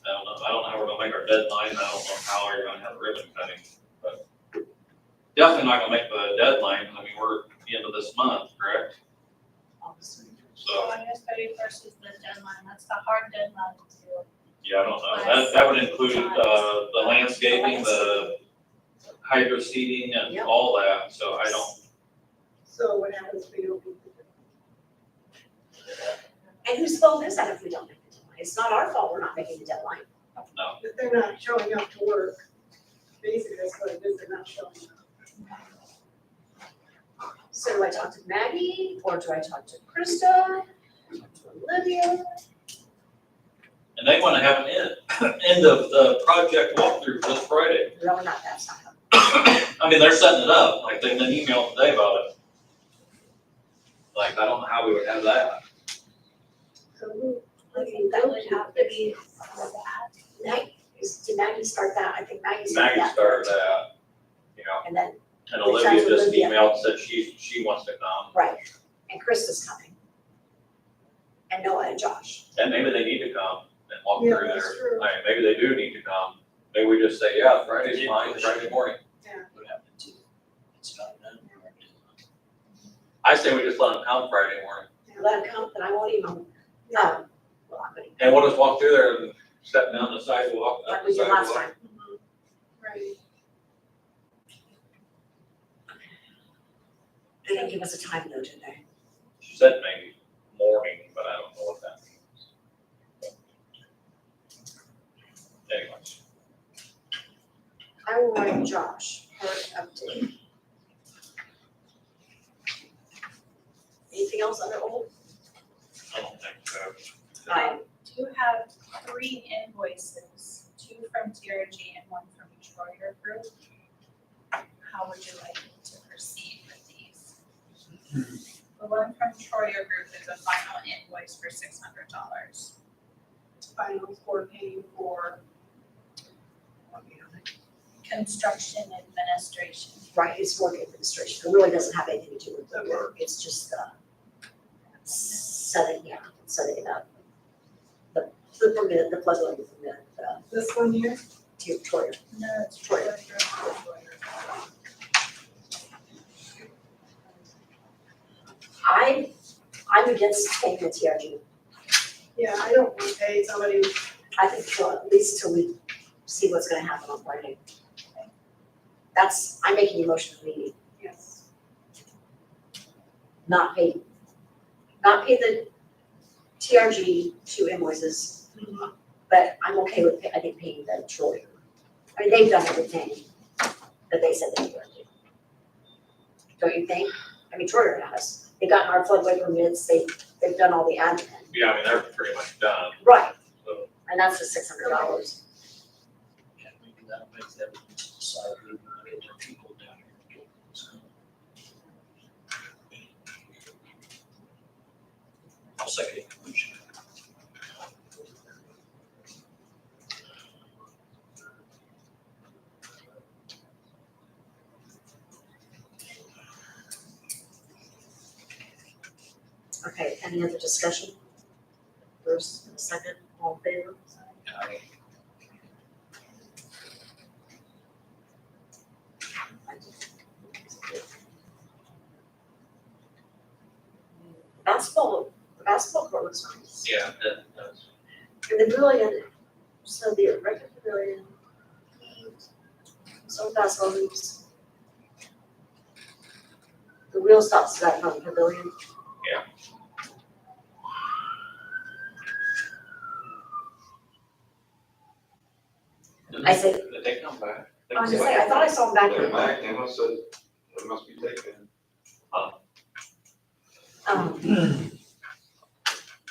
I don't know how we're gonna make our deadline, I don't know how you're gonna have ribbon cutting, but definitely not gonna make the deadline, I mean, we're at the end of this month, correct? obviously. So, August 31st is the deadline, that's the hard deadline to. yeah, I don't know, that would include, the landscaping, the hydro seeding and Yep. all that, so I don't, So what happens if we don't meet the And whose fault is that if we don't make the deadline? It's not our fault we're not making the deadline. know. that they're not showing up to work? Basically, that's what it is, they're not showing up. So do I talk to Maggie, or do I talk to Krista, talk to Olivia? And they wanna have an end of the project walkthrough this Friday. No, we're not, that's not happening. I mean, they're setting it up, like they emailed today about it. Like, I don't know how we would have that. I think that would have to be for that. Did Maggie start that? I think Maggie started Maggie that. started that, you know, And then, and Reach out Olivia to just Olivia. emailed, said she wants to come. right, and Krista's coming. And Noah and Josh. And maybe they need to come and walk Yeah, through there. that's true. I mean, maybe they do need to come. Maybe we just say, yeah, Friday's fine, Friday morning. What happened to, it's not done. I say we just let them come Friday morning. Let them come, then I won't even, well, I'm gonna, And we'll just walk through there and step down the sidewalk, like up we the did last sidewalk. time. Right. They didn't give us a time though, did they? She said maybe morning, but I don't know what that means. Anyways, I will write Josh, her update. Anything else under old? I don't think so. I do have 3 invoices, 2 from TRG and 1 from Troyer Group. How would you like me to proceed with these? The one from Troyer Group is a final invoice for $600. Final for paying for. Construction administration. Right, it's work administration, it really doesn't have anything to do with the work, it's just setting it up. The permit, the floodway permit, This one here? Troyer. No, it's Troyer Group. I'm against taking the TRG. Yeah, I don't want to pay somebody. I think till, at least till we see what's gonna happen on Friday. I'm making a motion for meeting, Yes. not pay the TRG 2 invoices, but I'm okay with, I think, paying the Troyer. I mean, they've done everything that they said they were gonna do. Don't you think? I mean, Troyer has, they've gotten our floodway permits, they've done all the admin. Yeah, I mean, they're pretty much done, Right, so. and that's just $600. Yeah, maybe that'll make them decide who to get their people down here. So. I'll second the motion. Okay, any other discussion? First, and second, all in favor? Aye. The basketball court looks nice. Yeah, that's. And the pavilion, so the regular pavilion, some basketball hoops. The wheel stops right from the pavilion. I said, Did they come back? I was gonna say, I thought I saw them back They're there. back, they must have, it must be taken.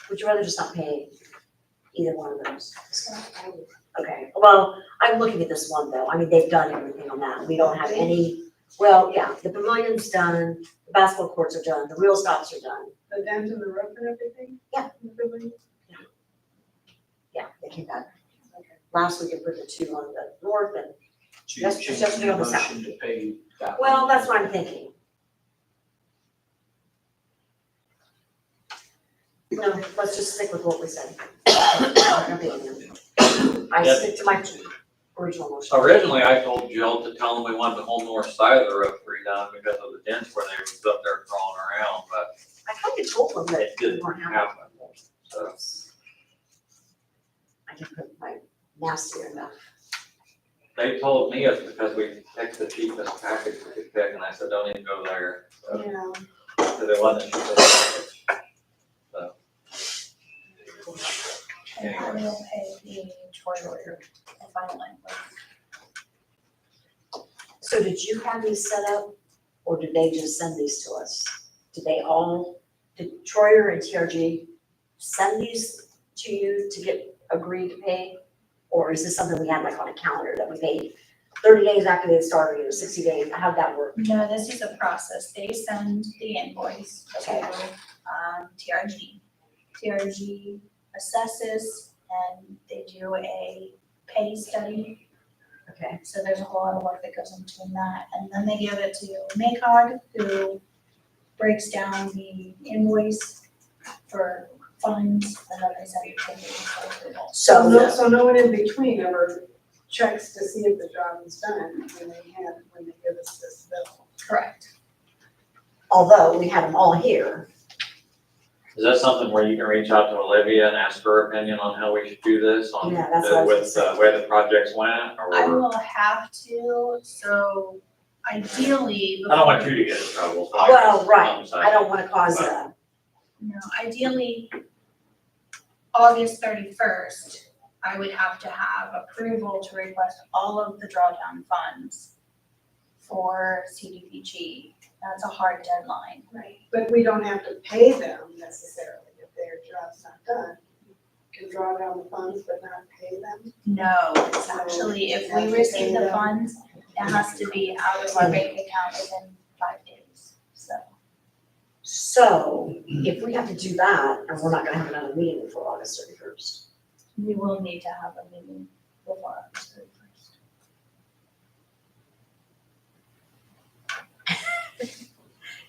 Would you rather just not pay either one of those? Okay, well, I'm looking at this one though, I mean, they've done everything on that, we don't have any, well, yeah, the pavilion's done, the basketball courts are done, the wheel stops are done. The dent in the roof and everything? Yeah. The building? Yeah, they came back. Last week I put the 2 on the north and, So That's you just changed doing the the south. motion to pay that. well, one. that's what I'm thinking. No, let's just stick with what we said. I stick to my original motion. Originally, I told Jill to tell them we wanted the whole north side of the roof redone because of the dents where they was up there crawling around, but I kind of told them that it we didn't weren't having. happen. So, I can put my nastier enough. they told me it's because we picked the cheapest package we could pick, and I said, don't even go there. So, Yeah. because it wasn't the cheapest package. So, And I will pay the Troyer Group, the final invoice. So did you have these set up, or did they just send these to us? Did Troyer and TRG send these to you to get agreed to pay? Or is this something we had like on a calendar that we paid 30 days after they started, or 60 days, how'd that work? No, this is a process. They send the invoice to TRG. TRG assesses and they do a pay study. Okay. So there's a whole lot of work that goes into that. And then they give it to MACOG, who breaks down the invoice for funds, and then they send it to me for approval. So, no one in between ever checks to see if the job is done when they give us this bill. Correct. although we have them all here, Is that something where you can reach out to Olivia and ask her opinion on how we should do this, on Yeah, that's what I was with gonna the way the projects went, I or? will have to, so ideally. I don't want before- you to get in trouble. well, right, I'm sorry. I don't wanna cause a, No, ideally, August 31st, I would have to have approval to request all of the drawdown funds for CDBG. That's a hard deadline. Right. But we don't have to pay them necessarily if their job's not done. You can draw down the funds but not pay them. No, it's actually, if we receive the funds, it has to be out of our bank account within 5 days, so. so if we have to do that, and we're not gonna have another meeting before August 31st. We will need to have a meeting before August 31st.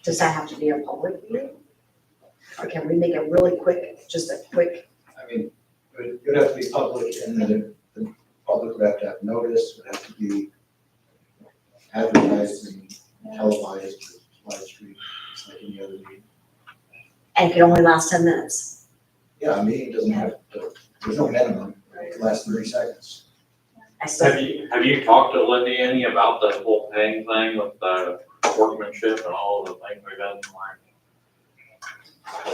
Does that have to be a public meeting? Or can we make it really quick, just a quick, I mean, it would have to be public, and then the public would have to have notice, would have to be advertised and televised, live streamed, just like any other meeting. and it can only last 10 minutes? Yeah, a meeting doesn't have to, there's no minimum, it can last 30 seconds. I still, Have you talked to Lindy any about the whole paying thing with the workmanship and all the things we've done?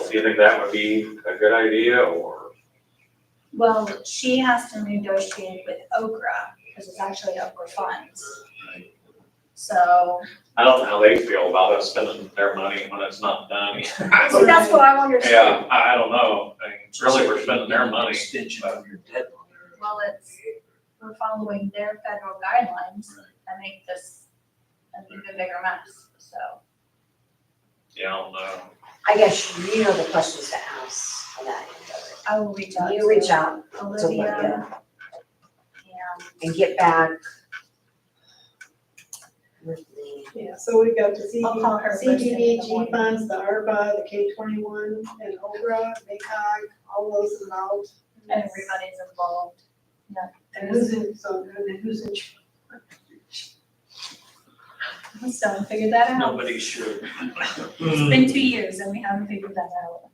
Do you think that would be a good idea, or? Well, she has to negotiate with Okra, because it's actually Okra funds. So, I don't know how they feel about us spending their money when it's not done. see, that's what I wondered too. Yeah, I don't know. I mean, really, we're spending their money. Extension of your deadline. well, we're following their federal guidelines that make this an even bigger mess, so. Yeah, I don't know. I guess you know the questions to ask on that end of it. I will reach out You reach out to to Olivia Olivia and and get back with me. Yeah, so we've got the I'll call her first thing in the CDBG morning. funds, the ARPA, the K-21, and OBRA, MACOG, all those involved. and everybody's involved. And who's in charge? We still haven't figured that out. Nobody should. It's been 2 years and we haven't figured that out.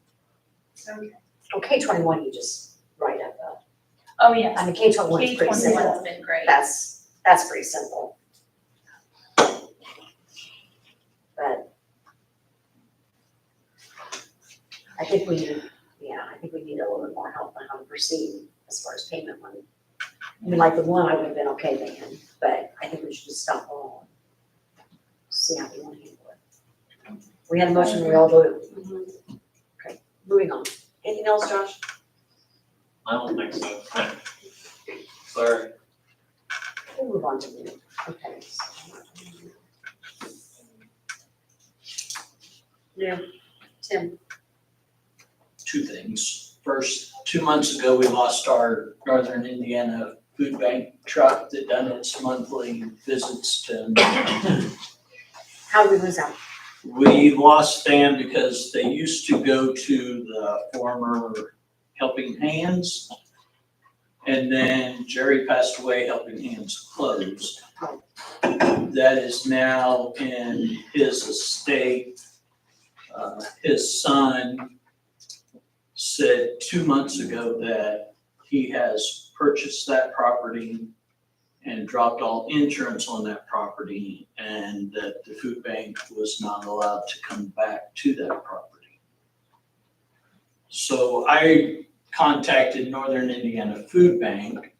Okay. Okay, 21, you just write up, Oh, yes. I mean, K-21 is pretty K-21's simple. been great. That's pretty simple. But I think we need, I think we need a little bit more help on how to proceed as far as payment money. I mean, like the one I would have been okay paying, but I think we should just stop all and see how we want to handle it. We had a motion, we all voted. Okay, moving on. Anything else, Josh? I don't think so. Sorry. We'll move on to the, okay. Yeah, Tim, Two things. First, 2 months ago, we lost our Northern Indiana food bank truck that done its monthly visits to. how did we lose that? We lost them because they used to go to the former Helping Hands. And then Jerry passed away, Helping Hands closed. That is now in his estate. His son said 2 months ago that he has purchased that property and dropped all insurance on that property, and that the food bank was not allowed to come back to that property. So I contacted Northern Indiana Food Bank,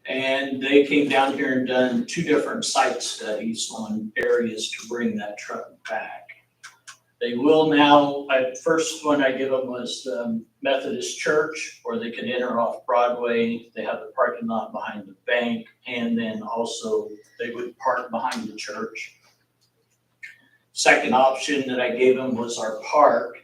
and they came down here and done 2 different site studies on areas to bring that truck back. They will now, first one I give them was the Methodist Church, where they can enter off Broadway. They have the parking lot behind the bank, and then also they would park behind the church. Second option that I gave them was our park.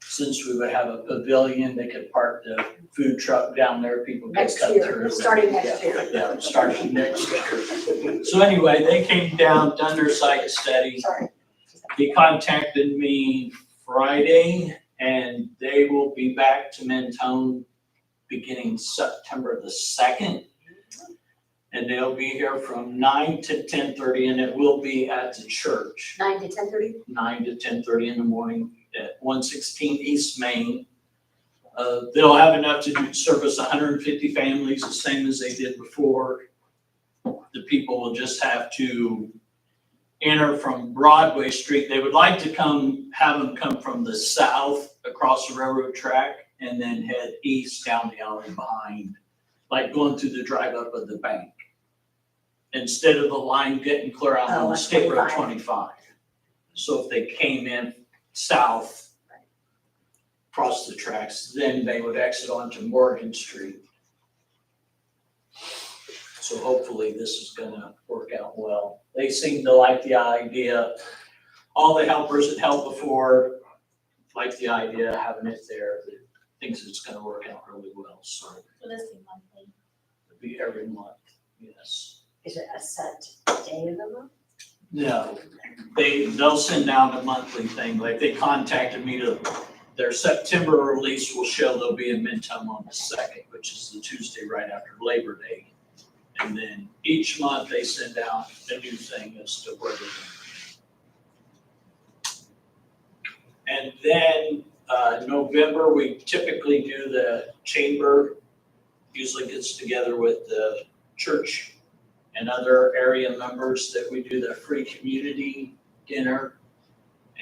Since we would have a pavilion, they could park the food truck down there, people could Next cut year, through. starting next year. Yeah, starting next year. So anyway, they came down, done their site study. Sorry. He contacted me Friday, and they will be back to Mentone beginning September the 2nd. And they'll be here from 9 to 10:30, and it will be at the church, 9 to 10:30? 9 to 10:30 in the morning at 116 East Main. They'll have enough to service 150 families, the same as they did before. The people will just have to enter from Broadway Street. They would like to have them come from the south across the railroad track and then head east down the alley behind, like going through the drive up of the bank. Instead of the line getting clear out on Oh, State Road 25. 25. So if they came in south, across the tracks, then they would exit onto Morgan Street. So hopefully this is gonna work out well. They seem to like the idea. All the helpers that helped before like the idea of having it there. They thinks it's gonna work out really well, so So this be monthly. it'll be every month, yes. Is it a set day of the month? No, they'll send out a monthly thing, like they contacted me their September release will show they'll be in Mentone on the 2nd, which is the Tuesday right after Labor Day. And then each month they send out a new thing as to where they're going. And then, November, we typically do the chamber, usually gets together with the church and other area members that we do the free community dinner.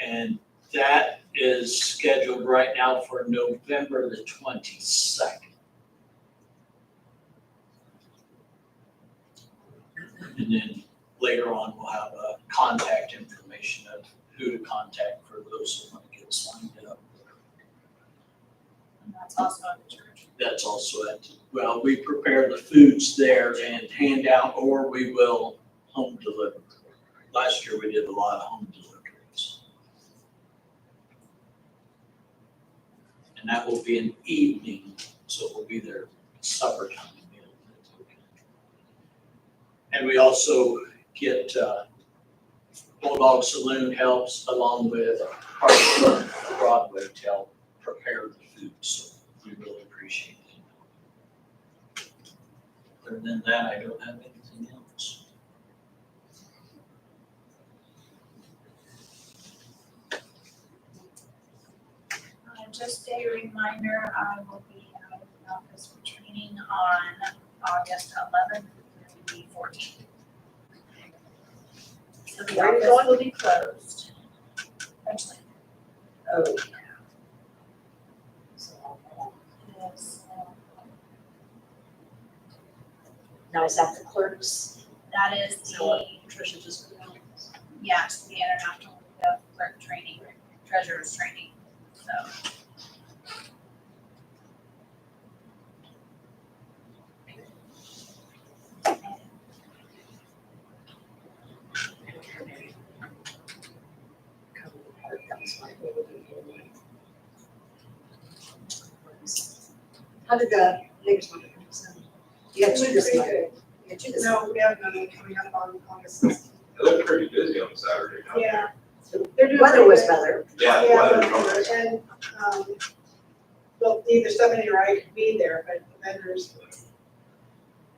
And that is scheduled right now for November the 22nd. And then later on, we'll have a contact information of who to contact for those who want to get signed up. And that's also at the church. That's also well, we prepare the foods there and hand out, or we will home deliver. Last year, we did a lot of home deliveries. And that will be an evening, so we'll be there supper time meal. And we also get, Bulldog Saloon helps along with Broadway to help prepare the food, so we really appreciate it. Other than that, I don't have anything else. Just a reminder, I will be out of the office for training on August 11th through the 14th. So the Where are you office going? will be closed. Eventually. Oh. Yes. Now is that the clerks? That is So the, Tricia just put out? yes, the international clerk training, treasurer's training, so. How did the neighbors want to present? You got two It was this pretty month. good. You got two this month. No, we have another coming up on August 16th. It looked pretty busy on Saturday. don't it? Yeah. The They're doing weather was pretty good. better. Yeah, the Yeah, weather but- was nice. and, well, neither Stephanie or I could be there, but the vendors,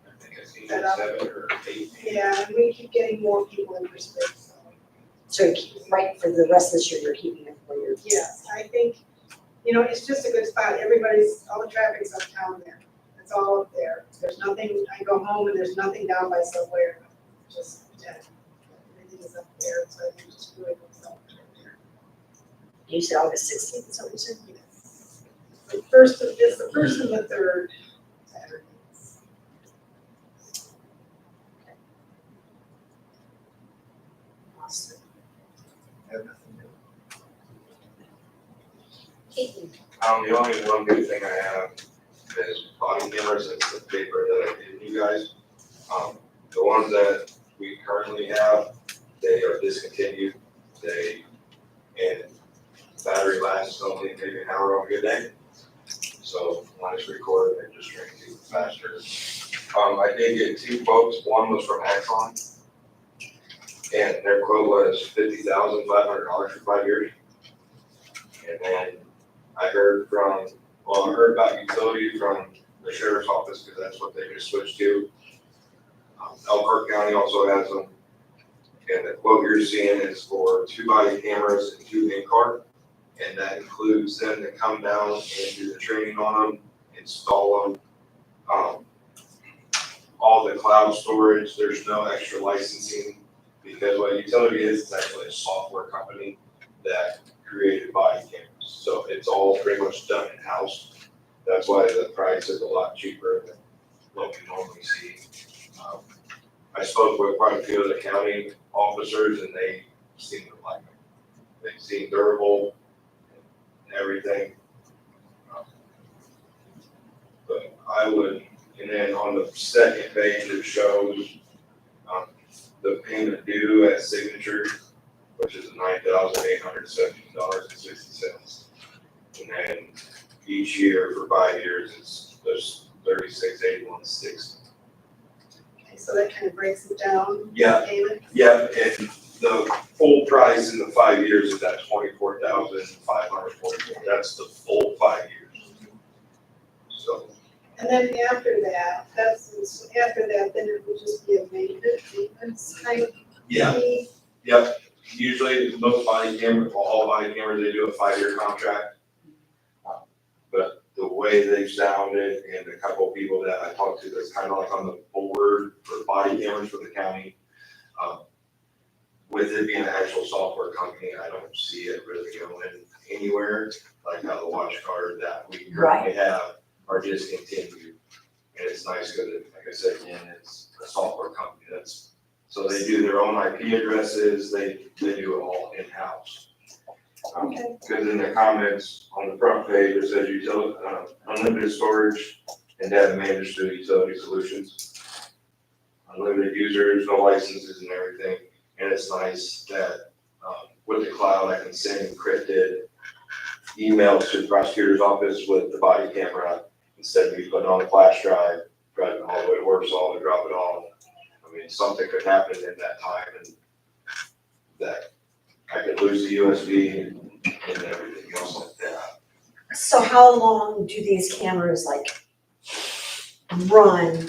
I think I seen 7 or 8. yeah, and we keep getting more people interested, so. So you keep, right, for the rest of this year, you're keeping it for your. Yes, I think, it's just a good spot. All the traffic's uptown there. It's all up there. There's nothing, I go home and there's nothing down by Subway, just dead. Everything is up there, so I think just really good stuff right there. You said August 16th, is that what you said? Yes. It's the first and the third Saturdays. Awesome. I have nothing new. The only one good thing I have is body cameras, it's the paper that I gave you guys. The ones that we currently have, they are discontinued, and battery lasts only maybe an hour on a good day. So when it's recorded, it just rings even faster. I did get 2 quotes, one was from Axon, and their quote was $50,500 for 5 years. And then I heard about utility from the sheriff's office, because that's what they just switched to. Elkhart County also has them. And the quote you're seeing is for 2 body cameras and 2 in-car. And that includes them to come down and do the training on them, install them. All the cloud storage, there's no extra licensing, because what utility is, it's actually a software company that created body cameras. So it's all pretty much done in-house. That's why the price is a lot cheaper than what we normally see. I spoke with quite a few of the county officers, and they seem to like them. They seem durable and everything. But I would, and then on the second page, it shows the payment due at signature, which is $9,817.60. And then each year for 5 years, it's just $36,81.60. Okay, so that kind of breaks it down. Yeah. Payment. Yeah, and the full price in the 5 years is at $24,544. That's the full 5 years. So. And then after that, then it would just be a maintenance kind of Yeah. fee. Yep, usually most body cameras, well, all body cameras, they do a 5-year contract. But the way they've sounded, and a couple of people that I talked to that's kind of like on the board for body cameras for the county, with it being an actual software company, I don't see it really going anywhere, like how the watch guard that we currently have are discontinued. And it's nice because, like I said, again, it's a software company so they do their own IP addresses, they do it all in-house. Okay. Because in the comments on the front page, it says unlimited storage and data managed through utility solutions. Unlimited users, no licenses and everything. And it's nice that with the cloud, I can send encrypted emails to the prosecutor's office with the body camera instead of me putting on a flash drive, driving all the way to Warsaw to drop it off. I mean, something could happen in that time, and that I could lose the USB and everything else like that. So how long do these cameras run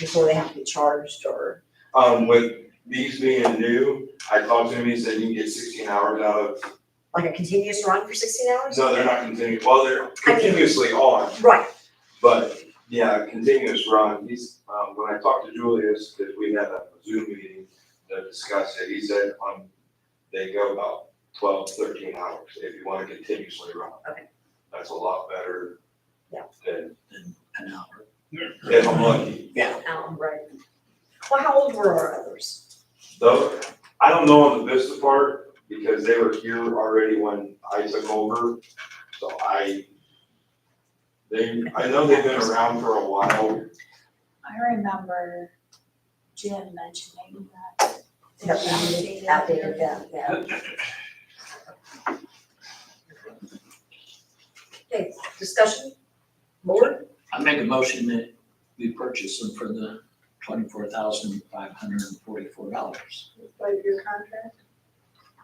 before they have to be charged, or? With these being new, I talked to him, he said you can get 16 hours out of. Like a continuous run for 16 hours? No, they're not continuous, well, they're continuously on, Right, but yeah, continuous run. He's, when I talked to Julius, because we had a Zoom meeting to discuss it, he said, they go about 12, 13 hours if you want to continuously run. Okay. That's a lot better. Yeah. Than An hour. if I'm lucky. right. Well, how old were our others? Though, I don't know on the Vista part, because they were here already when I took over, so I know they've been around for a while. I remember Jim mentioning that. Outdated, yeah. Okay, discussion, board? I make a motion that we purchase them for the $24,544. 5-year contract.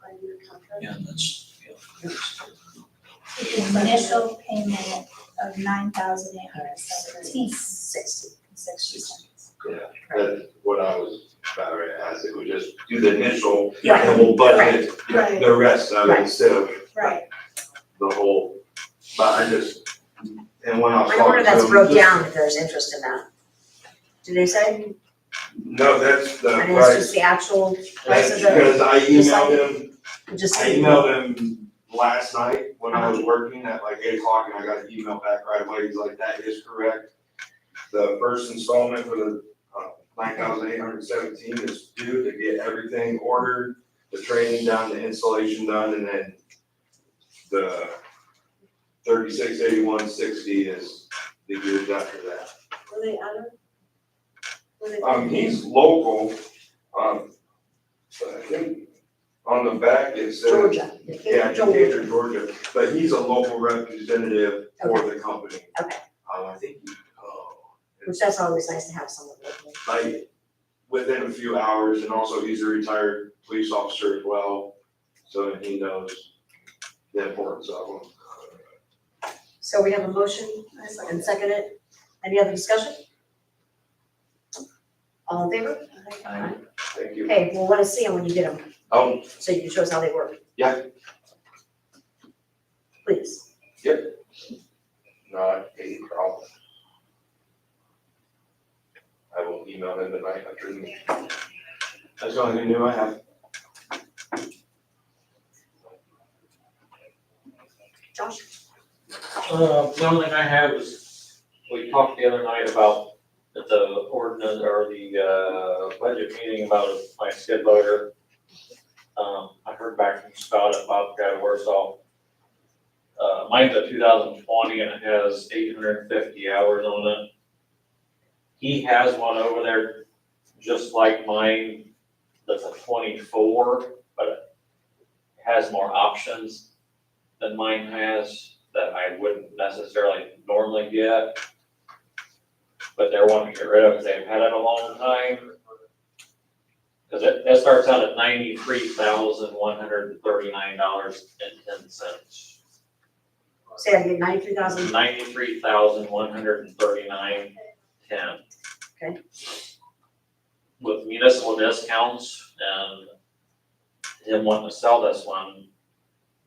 5-year contract. Yeah, that's, Initial payment of $9,817.60. 60. Yeah, that's what I was about to ask, it would just do the initial, Right. and we'll budget Right. the rest of it Right. instead of Right. the whole, but and when I was I talking wonder to that's them, broke this- down if there's interest in that. Do they say? No, that's the And it's price, just the actual price that's of the, because I emailed him, just. I emailed him last night when I was working at like 8 o'clock, and I got an email back right away, he's like, that is correct. The first installment for the $9,817 is due to get everything ordered, the training done, the installation done, and then the 368160 is the years after that. Were they under? Were they? He's local, but I think on the back it says. Georgia. Yeah, Decatur, Georgia, but he's a local representative for the company. Okay. I think Which that's always nice to have someone local. like within a few hours, and also he's a retired police officer as well, so he knows the importance of them. So we have a motion and second it. Any other discussion? All in favor? Aye. Thank you. Okay, we'll want to see them when you get them, so you can show us how they work. Yeah. Please. Not a problem. I will email him tonight after the meeting. That's the only thing new I have. Josh? The only thing I have is, we talked the other night about the ordinance or the, budget meeting about my skid loader. I heard back from Scott at Bobcat Warsaw. Mine's a 2020 and it has 850 hours on it. He has one over there just like mine, that's a 24, but it has more options than mine has that I wouldn't necessarily normally get. But they're wanting to get rid of it because they've had it a long time. Because it starts out at $93,139.10. Say that again, 93,000. $93,139.10. Okay. With municipal discounts and him wanting to sell this one,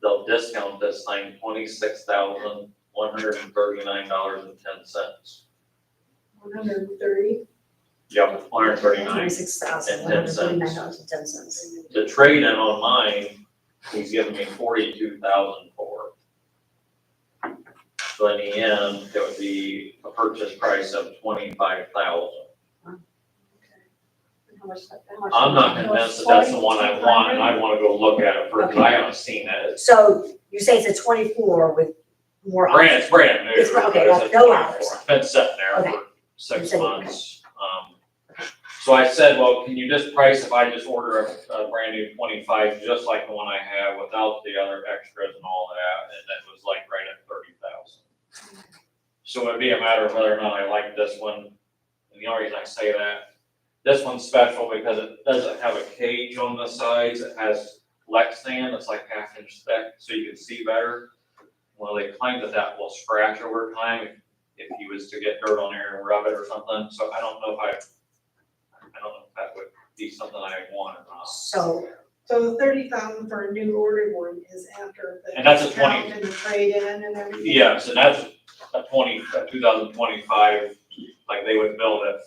they'll discount this thing $26,139.10. 130. Yep, $139. $26,139.10. The trade-in on mine, he's giving me $42,000 for. So in the end, it would be a purchase price of $25,000. I'm not convinced that that's the one I want, and I wanna go look at it first, 'cause I haven't seen it. So you say it's a 24 with more options? It's brand new. It's okay, It's that's a no 24. hours. It's been sitting there Okay. for 6 You said- months. So I said, well, can you just price if I just order a brand new 25, just like the one I have, without the other extras and all that, and that was like right at 30,000. So it'd be a matter of whether or not I like this one, and the only reason I say that, this one's special because it doesn't have a cage on the sides, it has Lex sand, it's like 1/2 inch thick, so you can see better. Well, they claim that will scratch over time if you was to get dirt on there and rub it or something, so I don't know if that would be something I want or not. So, So the 30,000 for a new ordered one is after the And that's a discount 20 and the trade-in and everything? Yes, and that's a 2025, like they would build it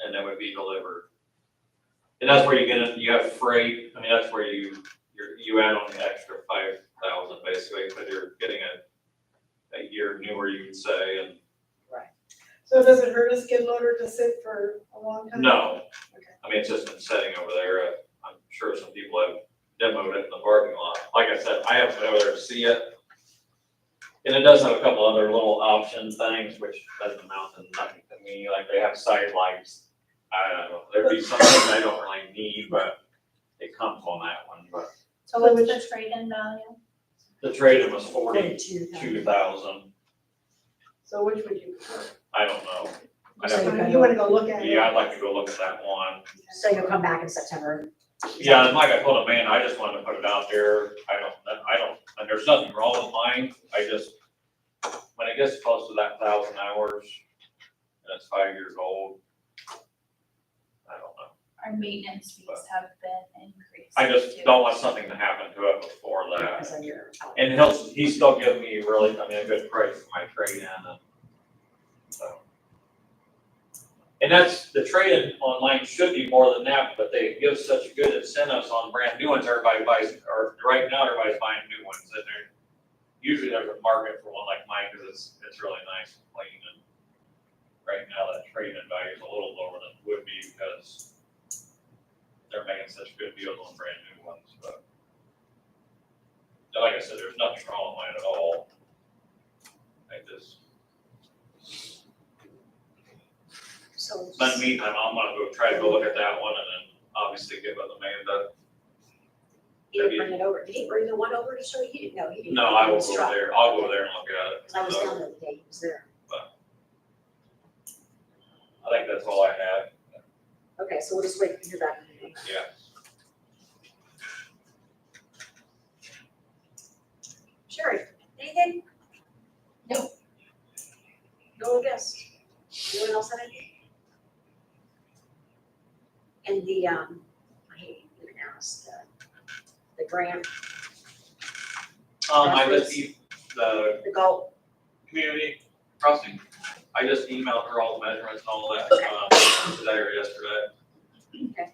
and it would be delivered. And that's where you have freight, I mean, that's where you add on the extra 5,000 basically, but you're getting a year newer, you could say, and So does it hurt a skid loader to sit for a long time? no. Okay. I mean, it's just been sitting over there, I'm sure some people have demoed it in the parking lot. Like I said, I haven't been over there to see it. And it does have a couple other little option things, which doesn't amount to nothing to me, like they have side lights. I don't know, there'd be some things I don't really need, but it comes on that one, but So what's the trade-in value? the trade-in was 42,000. 42,000, So which would you prefer? I don't know. I'd So have you're to- gonna- You wanna go look at it? Yeah, I'd like to go look at that one. So you'll come back in September? Yeah, and like I told him, man, I just wanted to put it out there, and there's nothing wrong with mine, when it gets close to that 1,000 hours, and it's 5 years old, I don't know. Our maintenance fees have been increased. I just too. don't want something to happen to it before that. Because then you're out. And he's still giving me really, a good price for my trade-in, and so. And the trade-in online should be more than that, but they give such good incentives on brand new ones, everybody buys, or right now, everybody's buying new ones, and usually there's a market for one like mine, because it's really nice and clean, and right now, that trade-in value is a little lower than it would be, because they're making such good deals on brand new ones, but like I said, there's nothing wrong with mine at all. But in the meantime, I'm gonna go try to go look at that one and then obviously get with Amanda. He didn't bring it over. Did he bring the one over to show you? He didn't know. He didn't. No, I will His go truck. there, I'll go there and look at it. 'Cause I was So, down the other day, he was there. I think that's all I had, Okay, so we'll just wait to hear back. from you. yeah. Sherry, anything? No. No guess. Anyone else have anything? And the, I hate to even ask, the grant, I just the the golf, community crossing, I just emailed her all the measurements and all that, today or yesterday. Okay.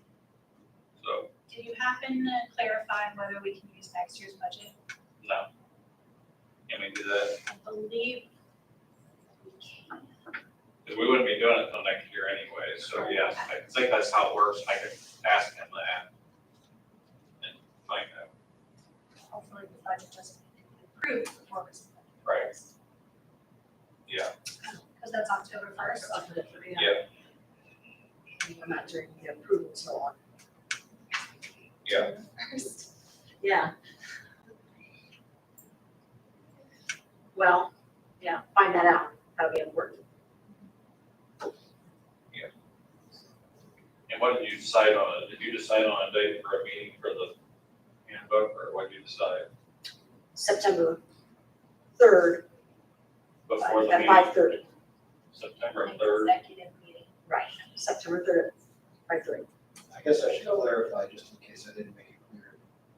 So, Did you happen to clarify whether we can use next year's budget? no. Can we do that? I believe we can. Because we wouldn't be doing it until next year anyway, so yes, I think that's how it works, I could ask him that. And find out, Hopefully the budget doesn't get approved before it's. right, yeah, Because that's October first. yeah, we're not doing the approval until on. yeah. First. Yeah. Well, yeah, find that out, that'll be important. And what did you decide on, did you decide on a date for a meeting for the handbook, or what did you decide? September 3rd Before the at meeting, 5:30. September third, Executive meeting. Right, September 3rd, 5:30. I guess I should clarify, just in case I didn't make it clear.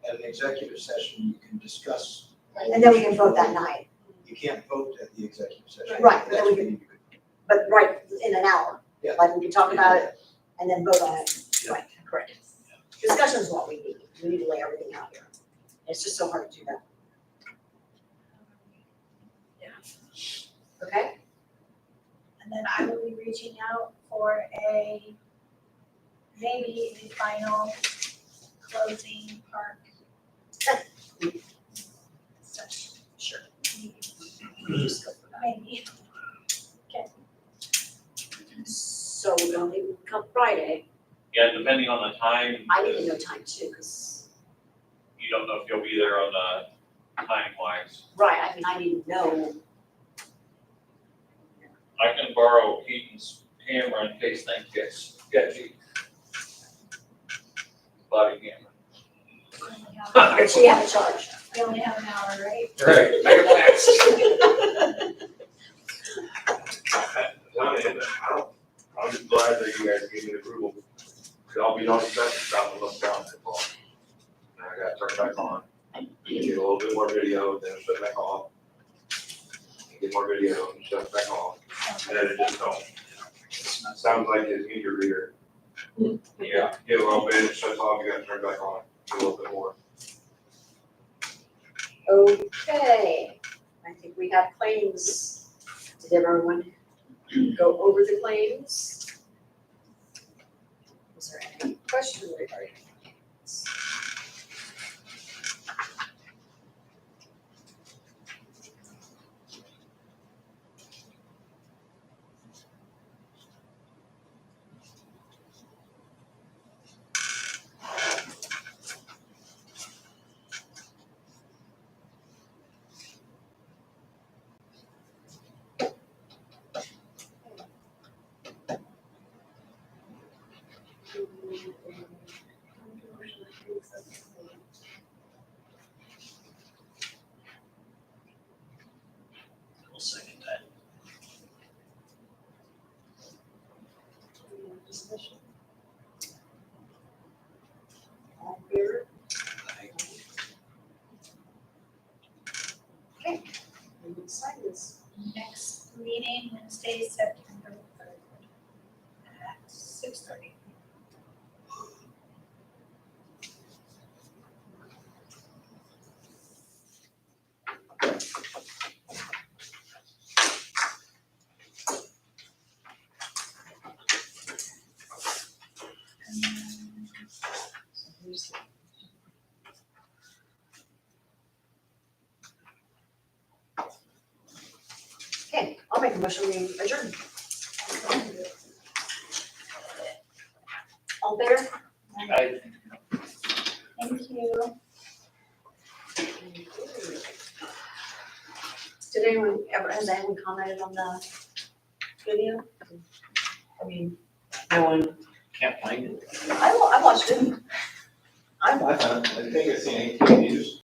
At an executive session, you can discuss. all And then we the can issues. vote that night, You can't vote at the executive session. Right, but That's then we when can- you could- but right in an hour. Yeah. Like we can talk about it and then vote on it. Right, correct. Discussion is what we need. We need to lay everything out here. It's just so hard to do that. Okay? And then I will be reaching out for maybe a final closing park session. Sure. Maybe. So we're gonna leave come Friday. yeah, depending on the time. I need to know time too, because, You don't know if you'll be there on the time wise. right, I mean, I need to know. I can borrow Keaton's camera in case things get sketchy. Body camera. Does she have a charge? We only have an hour, right? Right. Make it last. I'm just glad that you guys gave me approval. Cause I'll be honest, that's stop and look down that fall. And I gotta turn back on, get a little bit more video, then shut it back off. Get more video, and shut it back off, and then it just don't. Sounds like it's meter reader. Yeah, get a little bit, it shuts off, you gotta turn it back on, get a little bit more. Okay, I think we have claims. Did everyone go over the claims? Was there any question regarding claims? We'll second that. Discussion? All in favor? Okay, we will sign this. Next meeting, Wednesday, September 3rd at 6:30. And then So here's the- Okay, I'll make a motion, we adjourn. Did anyone has anyone commented on the video? I mean, no one, Can't find it. I watched it. I think it's seen 18 views.